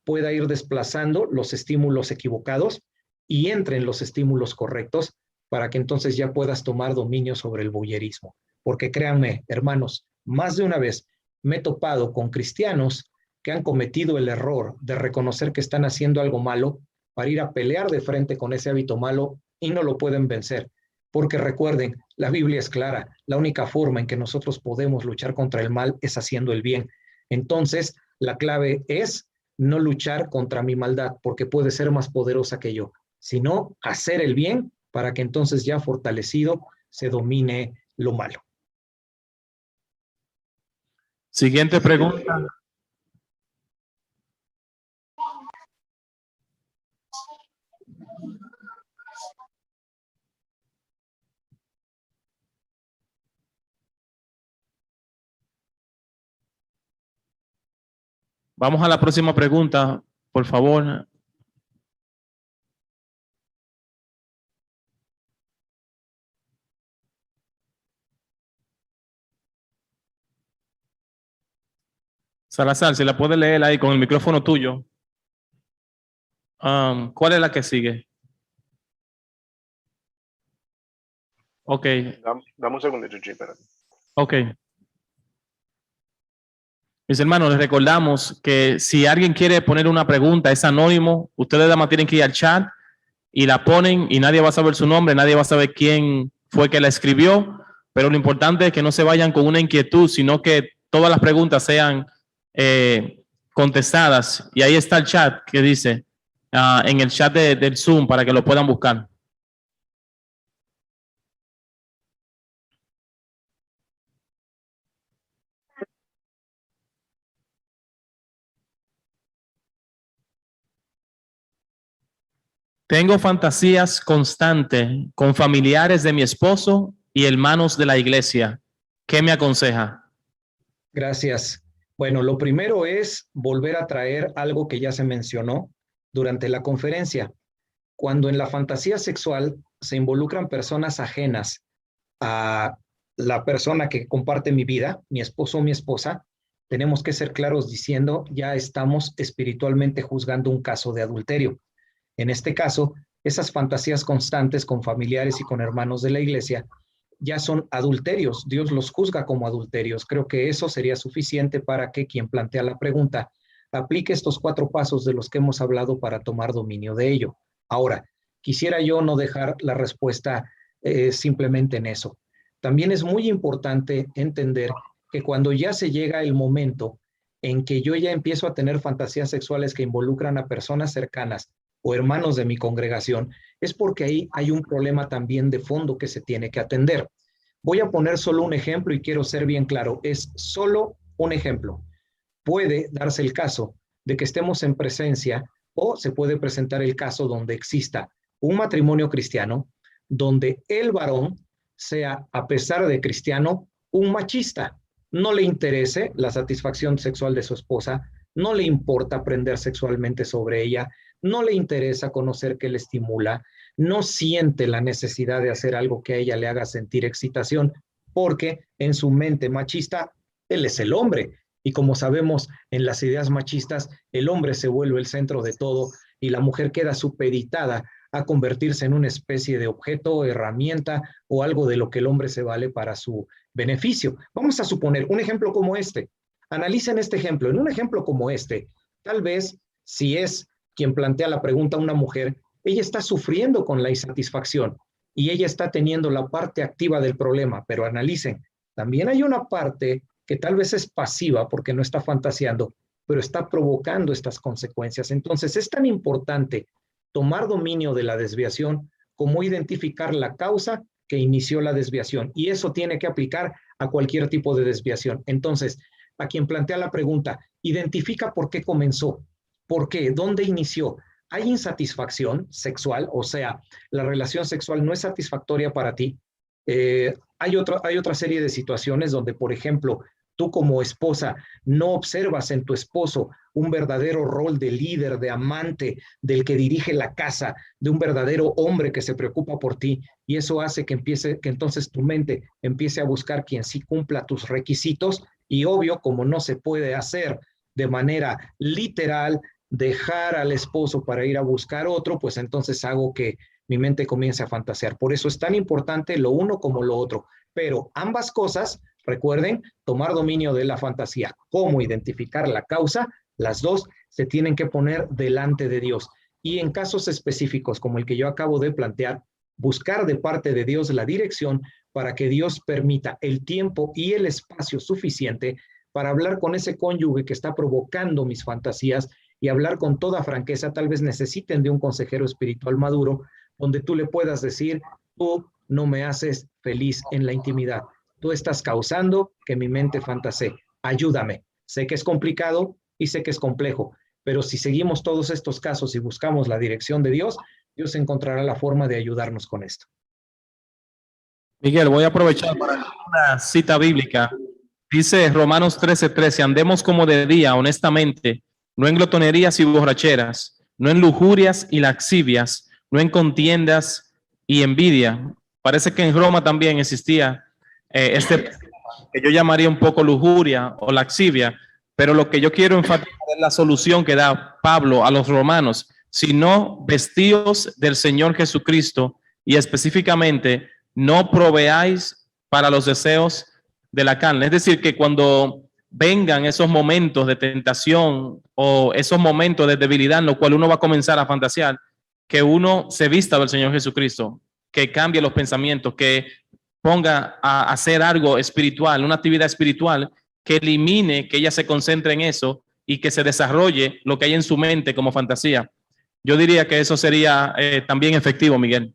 pueda ir desplazando los estímulos equivocados y entre en los estímulos correctos para que entonces ya puedas tomar dominio sobre el voyerismo. Porque créanme, hermanos, más de una vez me he topado con cristianos que han cometido el error de reconocer que están haciendo algo malo para ir a pelear de frente con ese hábito malo y no lo pueden vencer. Porque recuerden, la Biblia es clara, la única forma en que nosotros podemos luchar contra el mal es haciendo el bien. Entonces, la clave es no luchar contra mi maldad, porque puede ser más poderosa que yo, sino hacer el bien para que entonces ya fortalecido se domine lo malo. Siguiente pregunta. Vamos a la próxima pregunta, por favor. Salazar, si la puedes leer ahí con el micrófono tuyo. ¿Cuál es la que sigue? Ok. Dame un segundito, Chi, espérate. Ok. Mis hermanos, les recordamos que si alguien quiere poner una pregunta, es anónimo. Ustedes nada más tienen que ir al chat y la ponen y nadie va a saber su nombre, nadie va a saber quién fue que la escribió. Pero lo importante es que no se vayan con una inquietud, sino que todas las preguntas sean contestadas. Y ahí está el chat que dice, en el chat del Zoom para que lo puedan buscar. Tengo fantasías constantes con familiares de mi esposo y hermanos de la iglesia. ¿Qué me aconseja? Gracias. Bueno, lo primero es volver a traer algo que ya se mencionó durante la conferencia. Cuando en la fantasía sexual se involucran personas ajenas a la persona que comparte mi vida, mi esposo o mi esposa, tenemos que ser claros diciendo, ya estamos espiritualmente juzgando un caso de adulterio. En este caso, esas fantasías constantes con familiares y con hermanos de la iglesia ya son adulterios. Dios los juzga como adulterios. Creo que eso sería suficiente para que quien plantea la pregunta aplique estos 4 pasos de los que hemos hablado para tomar dominio de ello. Ahora, quisiera yo no dejar la respuesta simplemente en eso. También es muy importante entender que cuando ya se llega el momento en que yo ya empiezo a tener fantasías sexuales que involucran a personas cercanas o hermanos de mi congregación, es porque ahí hay un problema también de fondo que se tiene que atender. Voy a poner solo un ejemplo y quiero ser bien claro, es solo un ejemplo. Puede darse el caso de que estemos en presencia o se puede presentar el caso donde exista un matrimonio cristiano, donde el varón sea, a pesar de cristiano, un machista. No le interese la satisfacción sexual de su esposa, no le importa aprender sexualmente sobre ella, no le interesa conocer qué le estimula, no siente la necesidad de hacer algo que a ella le haga sentir excitación, porque en su mente machista, él es el hombre. Y como sabemos, en las ideas machistas, el hombre se vuelve el centro de todo y la mujer queda supeditada a convertirse en una especie de objeto, herramienta o algo de lo que el hombre se vale para su beneficio. Vamos a suponer un ejemplo como este. Analicen este ejemplo. En un ejemplo como este, tal vez si es quien plantea la pregunta una mujer, ella está sufriendo con la insatisfacción y ella está teniendo la parte activa del problema, pero analicen, también hay una parte que tal vez es pasiva porque no está fantaseando, pero está provocando estas consecuencias. Entonces es tan importante tomar dominio de la desviación como identificar la causa que inició la desviación. Y eso tiene que aplicar a cualquier tipo de desviación. Entonces, a quien plantea la pregunta, identifica por qué comenzó, por qué, dónde inició. ¿Hay insatisfacción sexual? O sea, la relación sexual no es satisfactoria para ti. Hay otra serie de situaciones donde, por ejemplo, tú como esposa no observas en tu esposo un verdadero rol de líder, de amante, del que dirige la casa, de un verdadero hombre que se preocupa por ti, y eso hace que entonces tu mente empiece a buscar quien sí cumpla tus requisitos, y obvio, como no se puede hacer de manera literal, dejar al esposo para ir a buscar otro, pues entonces hago que mi mente comience a fantasear. Por eso es tan importante lo uno como lo otro, pero ambas cosas, recuerden, tomar dominio de la fantasía, cómo identificar la causa, las dos se tienen que poner delante de Dios. Y en casos específicos como el que yo acabo de plantear, buscar de parte de Dios la dirección para que Dios permita el tiempo y el espacio suficiente para hablar con ese cónyuge que está provocando mis fantasías y hablar con toda franqueza. Tal vez necesiten de un consejero espiritual maduro donde tú le puedas decir: tú no me haces feliz en la intimidad, tú estás causando que mi mente fantasee, ayúdame. Sé que es complicado y sé que es complejo, pero si seguimos todos estos casos y buscamos la dirección de Dios, Dios encontrará la forma de ayudarnos con esto. Miguel, voy a aprovechar para una cita bíblica. Dice Romanos 13:13, andemos como de día, honestamente, no en glotonerías y borracheras, no en lujurias y laxivias, no en contiendas y envidia. Parece que en Roma también existía que yo llamaría un poco lujuria o laxivia, pero lo que yo quiero enfatizar es la solución que da Pablo a los romanos, sino vestíos del Señor Jesucristo y específicamente no proveáis para los deseos de la carne. Es decir, que cuando vengan esos momentos de tentación o esos momentos de debilidad en los cuales uno va a comenzar a fantasear, que uno se vista del Señor Jesucristo, que cambie los pensamientos, que ponga a hacer algo espiritual, una actividad espiritual, que elimine, que ella se concentre en eso y que se desarrolle lo que hay en su mente como fantasía. Yo diría que eso sería también efectivo, Miguel.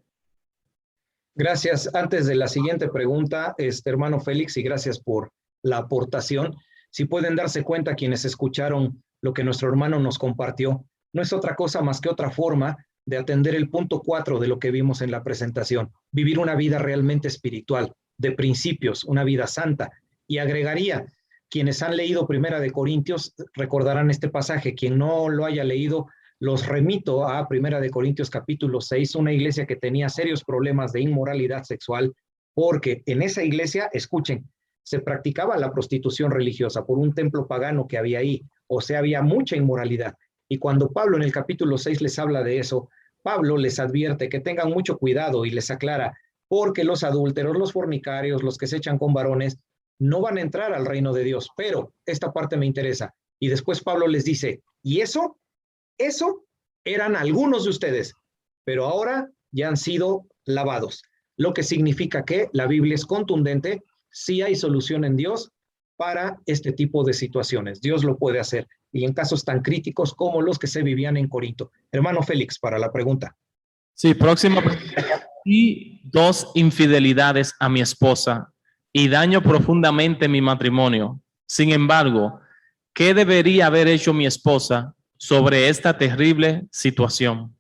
Gracias. Antes de la siguiente pregunta, hermano Félix, y gracias por la aportación. Si pueden darse cuenta quienes escucharon lo que nuestro hermano nos compartió, no es otra cosa más que otra forma de atender el punto 4 de lo que vimos en la presentación, vivir una vida realmente espiritual, de principios, una vida santa. Y agregaría, quienes han leído Primera de Corintios recordarán este pasaje. Quien no lo haya leído, los remito a Primera de Corintios capítulo 6, una iglesia que tenía serios problemas de inmoralidad sexual, porque en esa iglesia, escuchen, se practicaba la prostitución religiosa por un templo pagano que había ahí, o sea, había mucha inmoralidad. Y cuando Pablo en el capítulo 6 les habla de eso, Pablo les advierte que tengan mucho cuidado y les aclara, porque los adúlteros, los fornicarios, los que se echan con varones, no van a entrar al reino de Dios. Pero esta parte me interesa. Y después Pablo les dice, ¿y eso eran algunos de ustedes, pero ahora ya han sido lavados? Lo que significa que la Biblia es contundente, sí hay solución en Dios para este tipo de situaciones. Dios lo puede hacer, y en casos tan críticos como los que se vivían en Corinto. Hermano Félix, para la pregunta. Sí, próxima. Y 2 infidelidades a mi esposa y daño profundamente mi matrimonio. Sin embargo, ¿qué debería haber hecho mi esposa sobre esta terrible situación?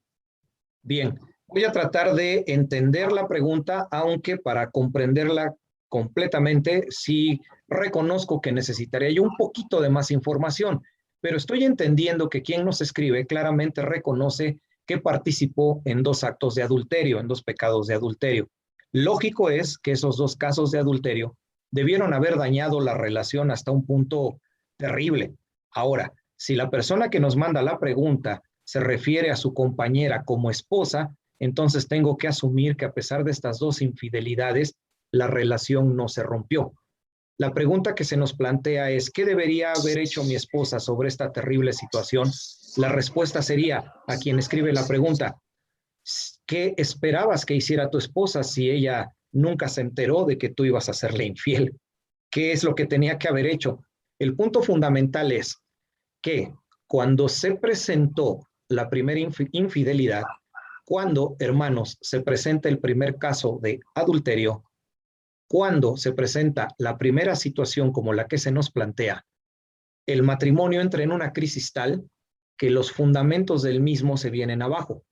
Bien, voy a tratar de entender la pregunta, aunque para comprenderla completamente, sí reconozco que necesitaría yo un poquito de más información, pero estoy entendiendo que quien nos escribe claramente reconoce que participó en 2 actos de adulterio, en 2 pecados de adulterio. Lógico es que esos 2 casos de adulterio debieron haber dañado la relación hasta un punto terrible. Ahora, si la persona que nos manda la pregunta se refiere a su compañera como esposa, entonces tengo que asumir que a pesar de estas 2 infidelidades, la relación no se rompió. La pregunta que se nos plantea es, ¿qué debería haber hecho mi esposa sobre esta terrible situación? La respuesta sería, a quien escribe la pregunta, ¿qué esperabas que hiciera tu esposa si ella nunca se enteró de que tú ibas a serle infiel? ¿Qué es lo que tenía que haber hecho? El punto fundamental es que cuando se presentó la primera infidelidad, cuando, hermanos, se presenta el primer caso de adulterio, cuando se presenta la primera situación como la que se nos plantea, el matrimonio entra en una crisis tal que los fundamentos del mismo se vienen abajo.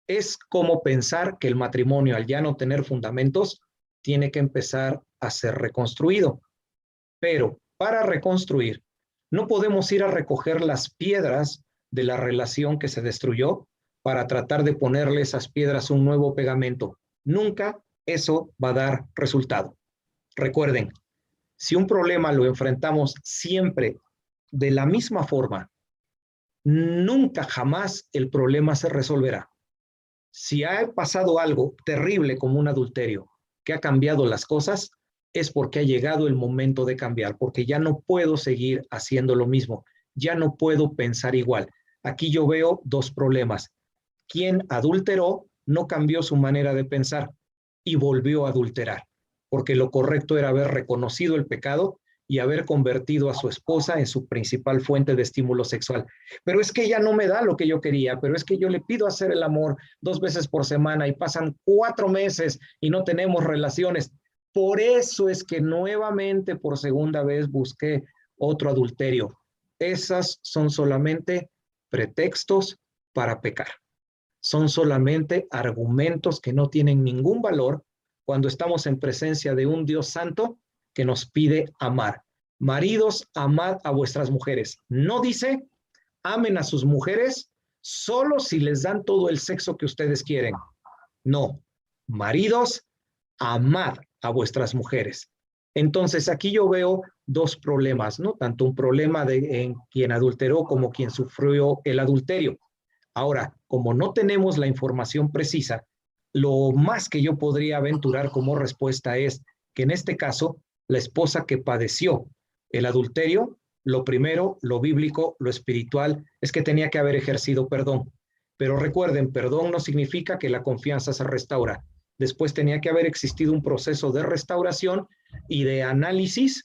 Es como pensar que el matrimonio, al ya no tener fundamentos, tiene que empezar a ser reconstruido. Pero para reconstruir, no podemos ir a recoger las piedras de la relación que se destruyó para tratar de ponerle esas piedras un nuevo pegamento. Nunca eso va a dar resultado. Recuerden, si un problema lo enfrentamos siempre de la misma forma, nunca jamás el problema se resolverá. Si ha pasado algo terrible como un adulterio que ha cambiado las cosas, es porque ha llegado el momento de cambiar, porque ya no puedo seguir haciendo lo mismo, ya no puedo pensar igual. Aquí yo veo 2 problemas. ¿Quién adulteró no cambió su manera de pensar y volvió a adulterar, porque lo correcto era haber reconocido el pecado y haber convertido a su esposa en su principal fuente de estímulo sexual. Pero es que ella no me da lo que yo quería, pero es que yo le pido hacer el amor 2 veces por semana y pasan 4 meses y no tenemos relaciones. Por eso es que nuevamente por segunda vez busqué otro adulterio. Esas son solamente pretextos para pecar. Son solamente argumentos que no tienen ningún valor cuando estamos en presencia de un Dios santo que nos pide amar. Maridos, amad a vuestras mujeres. No dice, amen a sus mujeres solo si les dan todo el sexo que ustedes quieren. No, maridos, amad a vuestras mujeres. Entonces aquí yo veo 2 problemas, ¿no? Tanto un problema en quien adulteró como quien sufrió el adulterio. Ahora, como no tenemos la información precisa, lo más que yo podría aventurar como respuesta es que en este caso, la esposa que padeció el adulterio, lo primero, lo bíblico, lo espiritual, es que tenía que haber ejercido perdón. Pero recuerden, perdón no significa que la confianza se restaura. Después tenía que haber existido un proceso de restauración y de análisis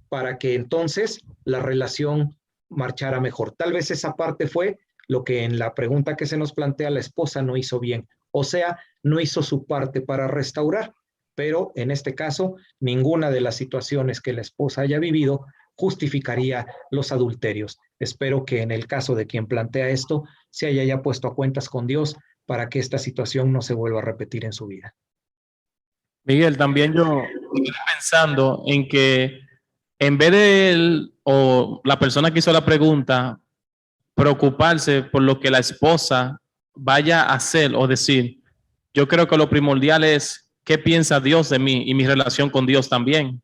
para que entonces la relación marchara mejor. Tal vez esa parte fue lo que en la pregunta que se nos plantea la esposa no hizo bien. O sea, no hizo su parte para restaurar. Pero en este caso, ninguna de las situaciones que la esposa haya vivido justificaría los adulterios. Espero que en el caso de quien plantea esto, se haya ya puesto a cuentas con Dios para que esta situación no se vuelva a repetir en su vida. Miguel, también yo estoy pensando en que en vez de él o la persona que hizo la pregunta preocuparse por lo que la esposa vaya a hacer o decir, yo creo que lo primordial es qué piensa Dios de mí y mi relación con Dios también.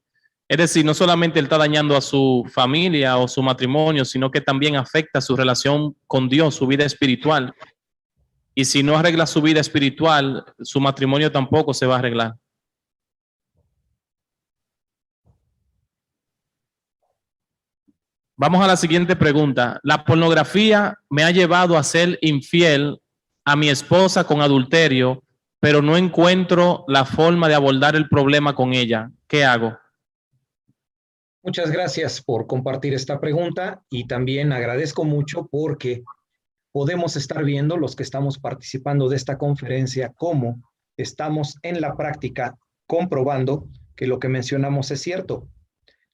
Es decir, no solamente él está dañando a su familia o su matrimonio, sino que también afecta su relación con Dios, su vida espiritual. Y si no arregla su vida espiritual, su matrimonio tampoco se va a arreglar. Vamos a la siguiente pregunta. La pornografía me ha llevado a ser infiel a mi esposa con adulterio, pero no encuentro la forma de abordar el problema con ella. ¿Qué hago? Muchas gracias por compartir esta pregunta y también agradezco mucho porque podemos estar viendo los que estamos participando de esta conferencia cómo estamos en la práctica comprobando que lo que mencionamos es cierto.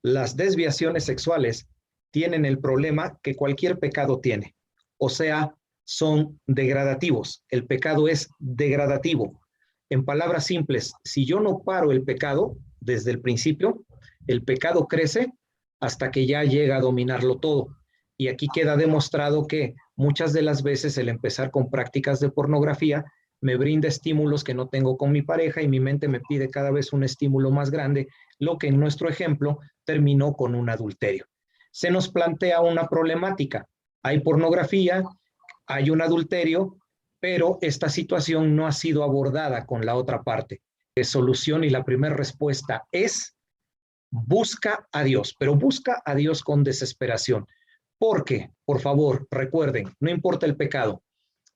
Las desviaciones sexuales tienen el problema que cualquier pecado tiene, o sea, son degradativos. El pecado es degradativo. En palabras simples, si yo no paro el pecado desde el principio, el pecado crece hasta que ya llega a dominarlo todo. Y aquí queda demostrado que muchas de las veces el empezar con prácticas de pornografía me brinda estímulos que no tengo con mi pareja y mi mente me pide cada vez un estímulo más grande, lo que en nuestro ejemplo terminó con un adulterio. Se nos plantea una problemática. Hay pornografía, hay un adulterio, pero esta situación no ha sido abordada con la otra parte. La solución y la primera respuesta es busca a Dios, pero busca a Dios con desesperación. Porque, por favor, recuerden, no importa el pecado,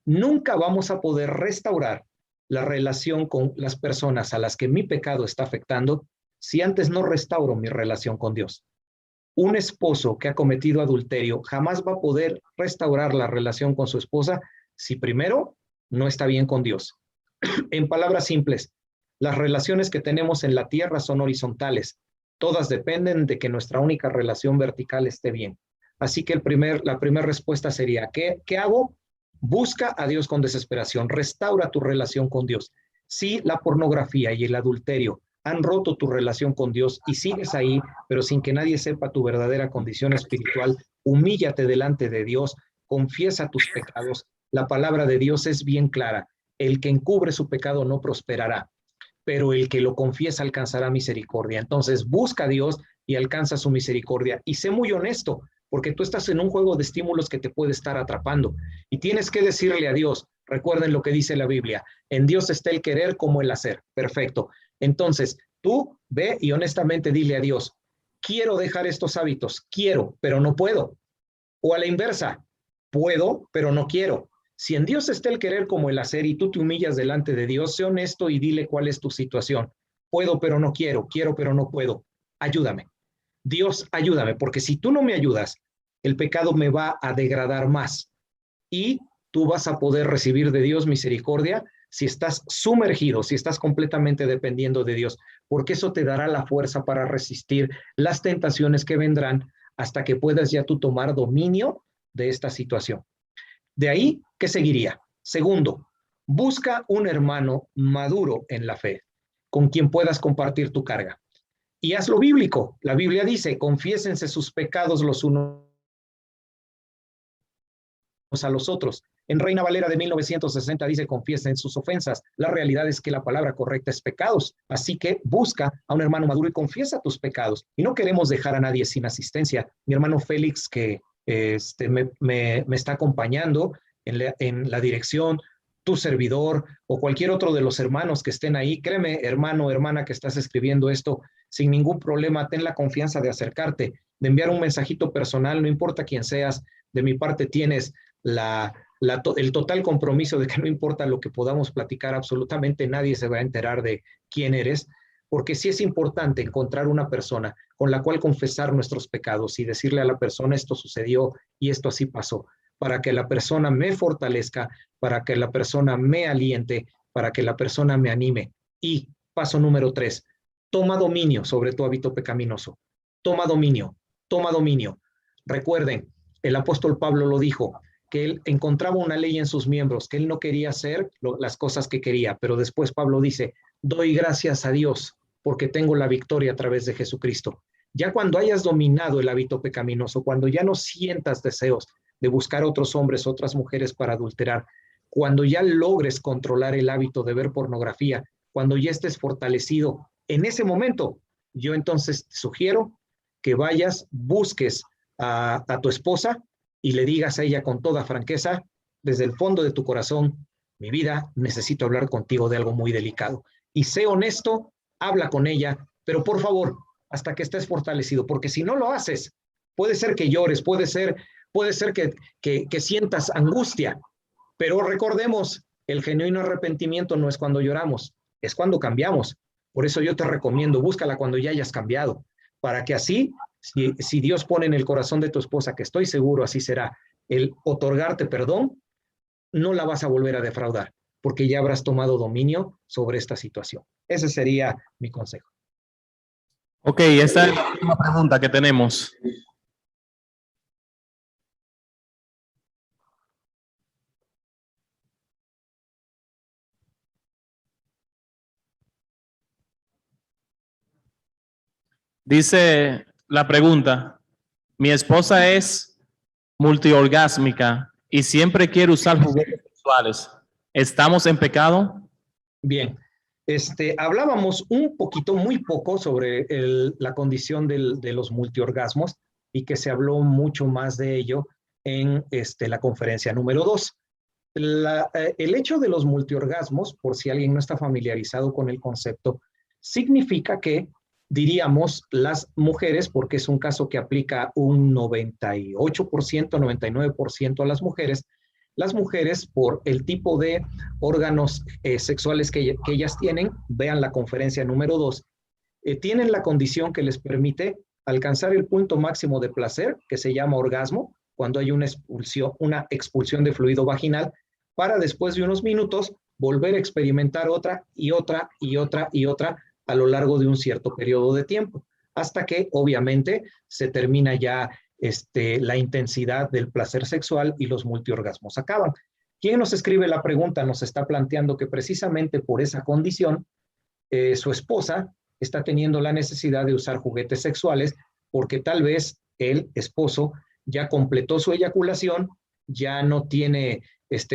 nunca vamos a poder restaurar la relación con las personas a las que mi pecado está afectando si antes no restauro mi relación con Dios. Un esposo que ha cometido adulterio jamás va a poder restaurar la relación con su esposa si primero no está bien con Dios. En palabras simples, las relaciones que tenemos en la tierra son horizontales. Todas dependen de que nuestra única relación vertical esté bien. Así que la primera respuesta sería, ¿qué hago? Busca a Dios con desesperación, restaura tu relación con Dios. Si la pornografía y el adulterio han roto tu relación con Dios y sigues ahí, pero sin que nadie sepa tu verdadera condición espiritual, humíllate delante de Dios, confiesa tus pecados. La palabra de Dios es bien clara. El que encubre su pecado no prosperará, pero el que lo confiesa alcanzará misericordia. Entonces busca a Dios y alcanza su misericordia. Y sé muy honesto, porque tú estás en un juego de estímulos que te puede estar atrapando. Y tienes que decirle a Dios, recuerden lo que dice la Biblia, en Dios está el querer como el hacer. Perfecto. Entonces, tú ve y honestamente dile a Dios, quiero dejar estos hábitos, quiero, pero no puedo. O a la inversa, puedo, pero no quiero. Si en Dios está el querer como el hacer y tú te humillas delante de Dios, sé honesto y dile cuál es tu situación. Puedo, pero no quiero, quiero, pero no puedo. Ayúdame. Dios, ayúdame, porque si tú no me ayudas, el pecado me va a degradar más y tú vas a poder recibir de Dios misericordia si estás sumergido, si estás completamente dependiendo de Dios, porque eso te dará la fuerza para resistir las tentaciones que vendrán hasta que puedas ya tú tomar dominio de esta situación. De ahí, ¿qué seguiría? Segundo, busca un hermano maduro en la fe, con quien puedas compartir tu carga. Y haz lo bíblico. La Biblia dice, confiésense sus pecados los unos a los otros. En Reina Valera de 1960 dice, confiesen sus ofensas. La realidad es que la palabra correcta es pecados. Así que busca a un hermano maduro y confiesa tus pecados. Y no queremos dejar a nadie sin asistencia. Mi hermano Félix, que me está acompañando en la dirección, tu servidor o cualquier otro de los hermanos que estén ahí, créeme, hermano o hermana que estás escribiendo esto, sin ningún problema, ten la confianza de acercarte, de enviar un mensajito personal, no importa quién seas, de mi parte tienes el total compromiso de que no importa lo que podamos platicar, absolutamente nadie se va a enterar de quién eres, porque sí es importante encontrar una persona con la cual confesar nuestros pecados y decirle a la persona esto sucedió y esto así pasó, para que la persona me fortalezca, para que la persona me aliente, para que la persona me anime. Y paso número 3, toma dominio sobre tu hábito pecaminoso. Toma dominio, toma dominio. Recuerden, el apóstol Pablo lo dijo, que él encontraba una ley en sus miembros, que él no quería hacer las cosas que quería, pero después Pablo dice, doy gracias a Dios porque tengo la victoria a través de Jesucristo. Ya cuando hayas dominado el hábito pecaminoso, cuando ya no sientas deseos de buscar otros hombres, otras mujeres para adulterar, cuando ya logres controlar el hábito de ver pornografía, cuando ya estés fortalecido, en ese momento, yo entonces te sugiero que vayas, busques a tu esposa y le digas a ella con toda franqueza, desde el fondo de tu corazón, mi vida, necesito hablar contigo de algo muy delicado. Y sé honesto, habla con ella, pero por favor, hasta que estés fortalecido, porque si no lo haces, puede ser que llores, puede ser que sientas angustia, pero recordemos, el genuino arrepentimiento no es cuando lloramos, es cuando cambiamos. Por eso yo te recomiendo, búscala cuando ya hayas cambiado, para que así, si Dios pone en el corazón de tu esposa, que estoy seguro así será, el otorgarte perdón, no la vas a volver a defraudar, porque ya habrás tomado dominio sobre esta situación. Ese sería mi consejo. Ok, esa es la última pregunta que tenemos. Dice la pregunta, mi esposa es multiorgásmica y siempre quiere usar juguetes sexuales. ¿Estamos en pecado? Bien, hablábamos un poquito, muy poco sobre la condición de los multiorgasmos y que se habló mucho más de ello en la conferencia número 2. El hecho de los multiorgasmos, por si alguien no está familiarizado con el concepto, significa que, diríamos, las mujeres, porque es un caso que aplica un 98%, 99% a las mujeres, por el tipo de órganos sexuales que ellas tienen, vean la conferencia número 2, tienen la condición que les permite alcanzar el punto máximo de placer, que se llama orgasmo, cuando hay una expulsión de fluido vaginal, para después de unos minutos volver a experimentar otra y otra y otra y otra a lo largo de un cierto periodo de tiempo, hasta que obviamente se termina ya la intensidad del placer sexual y los multiorgasmos acaban. Quien nos escribe la pregunta nos está planteando que precisamente por esa condición su esposa está teniendo la necesidad de usar juguetes sexuales porque tal vez el esposo ya completó su eyaculación, ya no tiene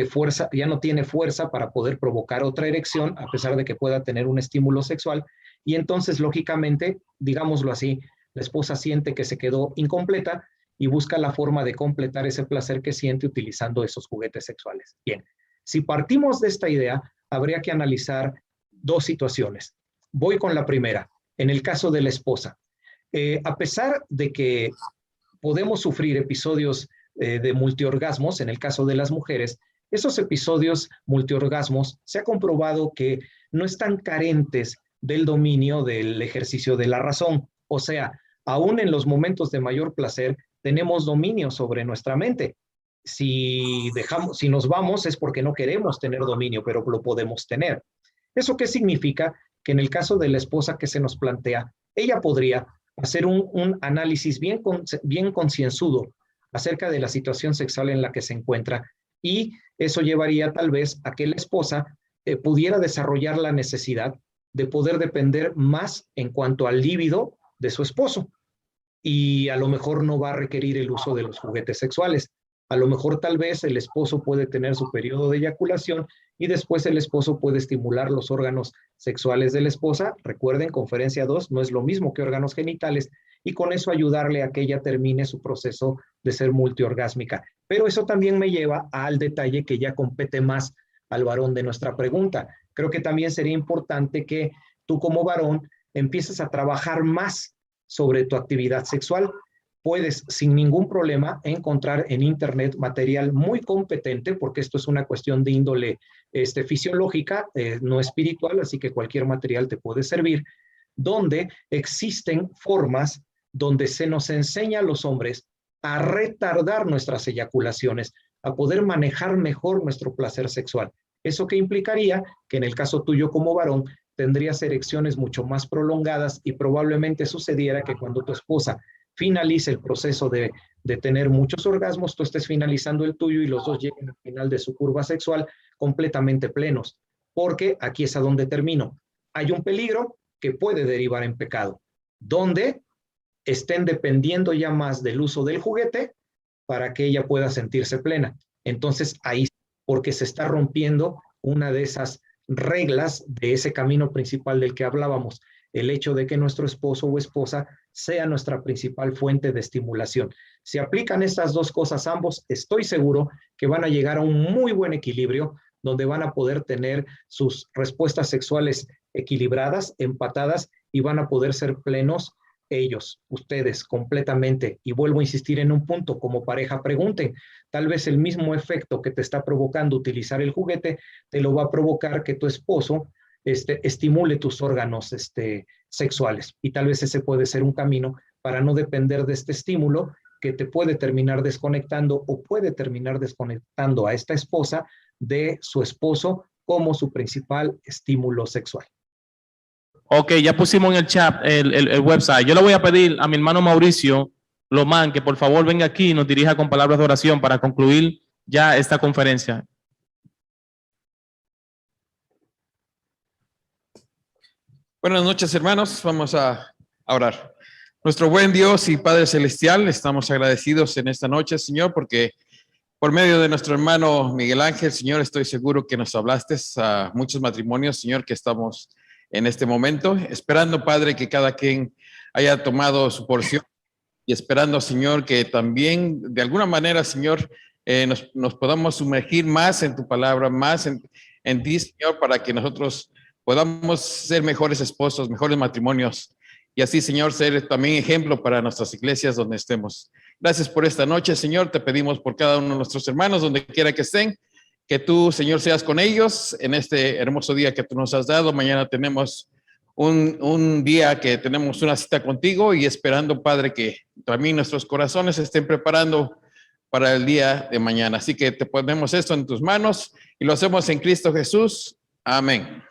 fuerza para poder provocar otra erección a pesar de que pueda tener un estímulo sexual y entonces lógicamente, digámoslo así, la esposa siente que se quedó incompleta y busca la forma de completar ese placer que siente utilizando esos juguetes sexuales. Bien, si partimos de esta idea, habría que analizar dos situaciones. Voy con la primera. En el caso de la esposa, a pesar de que podemos sufrir episodios de multiorgasmos, en el caso de las mujeres, Esos episodios multiorgasmos se ha comprobado que no están carentes del dominio del ejercicio de la razón. O sea, aún en los momentos de mayor placer, tenemos dominio sobre nuestra mente. Si nos vamos es porque no queremos tener dominio, pero lo podemos tener. ¿Eso qué significa? Que en el caso de la esposa que se nos plantea, ella podría hacer un análisis bien concienzudo acerca de la situación sexual en la que se encuentra, y eso llevaría tal vez a que la esposa pudiera desarrollar la necesidad de poder depender más en cuanto al líbido de su esposo, y a lo mejor no va a requerir el uso de los juguetes sexuales. A lo mejor tal vez el esposo puede tener su periodo de eyaculación y después el esposo puede estimular los órganos sexuales de la esposa. Recuerden, conferencia 2 no es lo mismo que órganos genitales, y con eso ayudarle a que ella termine su proceso de ser multiorgásmica. Pero eso también me lleva al detalle que ya compete más al varón de nuestra pregunta. Creo que también sería importante que tú como varón empieces a trabajar más sobre tu actividad sexual. Puedes sin ningún problema encontrar en internet material muy competente, porque esto es una cuestión de índole fisiológica, no espiritual, así que cualquier material te puede servir, donde existen formas donde se nos enseña a los hombres a retardar nuestras eyaculaciones, a poder manejar mejor nuestro placer sexual. ¿Eso qué implicaría? Que en el caso tuyo como varón tendrías erecciones mucho más prolongadas, y probablemente sucediera que cuando tu esposa finalice el proceso de tener muchos orgasmos, tú estés finalizando el tuyo y los dos lleguen al final de su curva sexual completamente plenos. Porque aquí es a donde termino. Hay un peligro que puede derivar en pecado, donde estén dependiendo ya más del uso del juguete para que ella pueda sentirse plena. Entonces ahí, porque se está rompiendo una de esas reglas de ese camino principal del que hablábamos, el hecho de que nuestro esposo o esposa sea nuestra principal fuente de estimulación. Si aplican estas dos cosas ambos, estoy seguro que van a llegar a un muy buen equilibrio, donde van a poder tener sus respuestas sexuales equilibradas, empatadas, y van a poder ser plenos ellos, ustedes, completamente. Y vuelvo a insistir en un punto, como pareja pregunten, tal vez el mismo efecto que te está provocando utilizar el juguete, te lo va a provocar que tu esposo estimule tus órganos sexuales, y tal vez ese puede ser un camino para no depender de este estímulo que te puede terminar desconectando, o puede terminar desconectando a esta esposa de su esposo como su principal estímulo sexual. Ok, ya pusimos en el chat el website. Yo le voy a pedir a mi hermano Mauricio Lomán que por favor venga aquí y nos dirija con palabras de oración para concluir ya esta conferencia. Buenas noches, hermanos. Vamos a orar. Nuestro buen Dios y Padre Celestial, estamos agradecidos en esta noche, Señor, porque por medio de nuestro hermano Miguel Ángel, Señor, estoy seguro que nos hablaste a muchos matrimonios, Señor, que estamos en este momento, esperando, Padre, que cada quien haya tomado su porción, y esperando, Señor, que también de alguna manera, Señor, nos podamos sumergir más en tu palabra, más en ti, Señor, para que nosotros podamos ser mejores esposos, mejores matrimonios, y así, Señor, ser también ejemplo para nuestras iglesias donde estemos. Gracias por esta noche, Señor. Te pedimos por cada uno de nuestros hermanos, donde quiera que estén, que tú, Señor, seas con ellos en este hermoso día que tú nos has dado. Mañana tenemos un día que tenemos una cita contigo, y esperando, Padre, que también nuestros corazones se estén preparando para el día de mañana. Así que te ponemos esto en tus manos y lo hacemos en Cristo Jesús. Amén.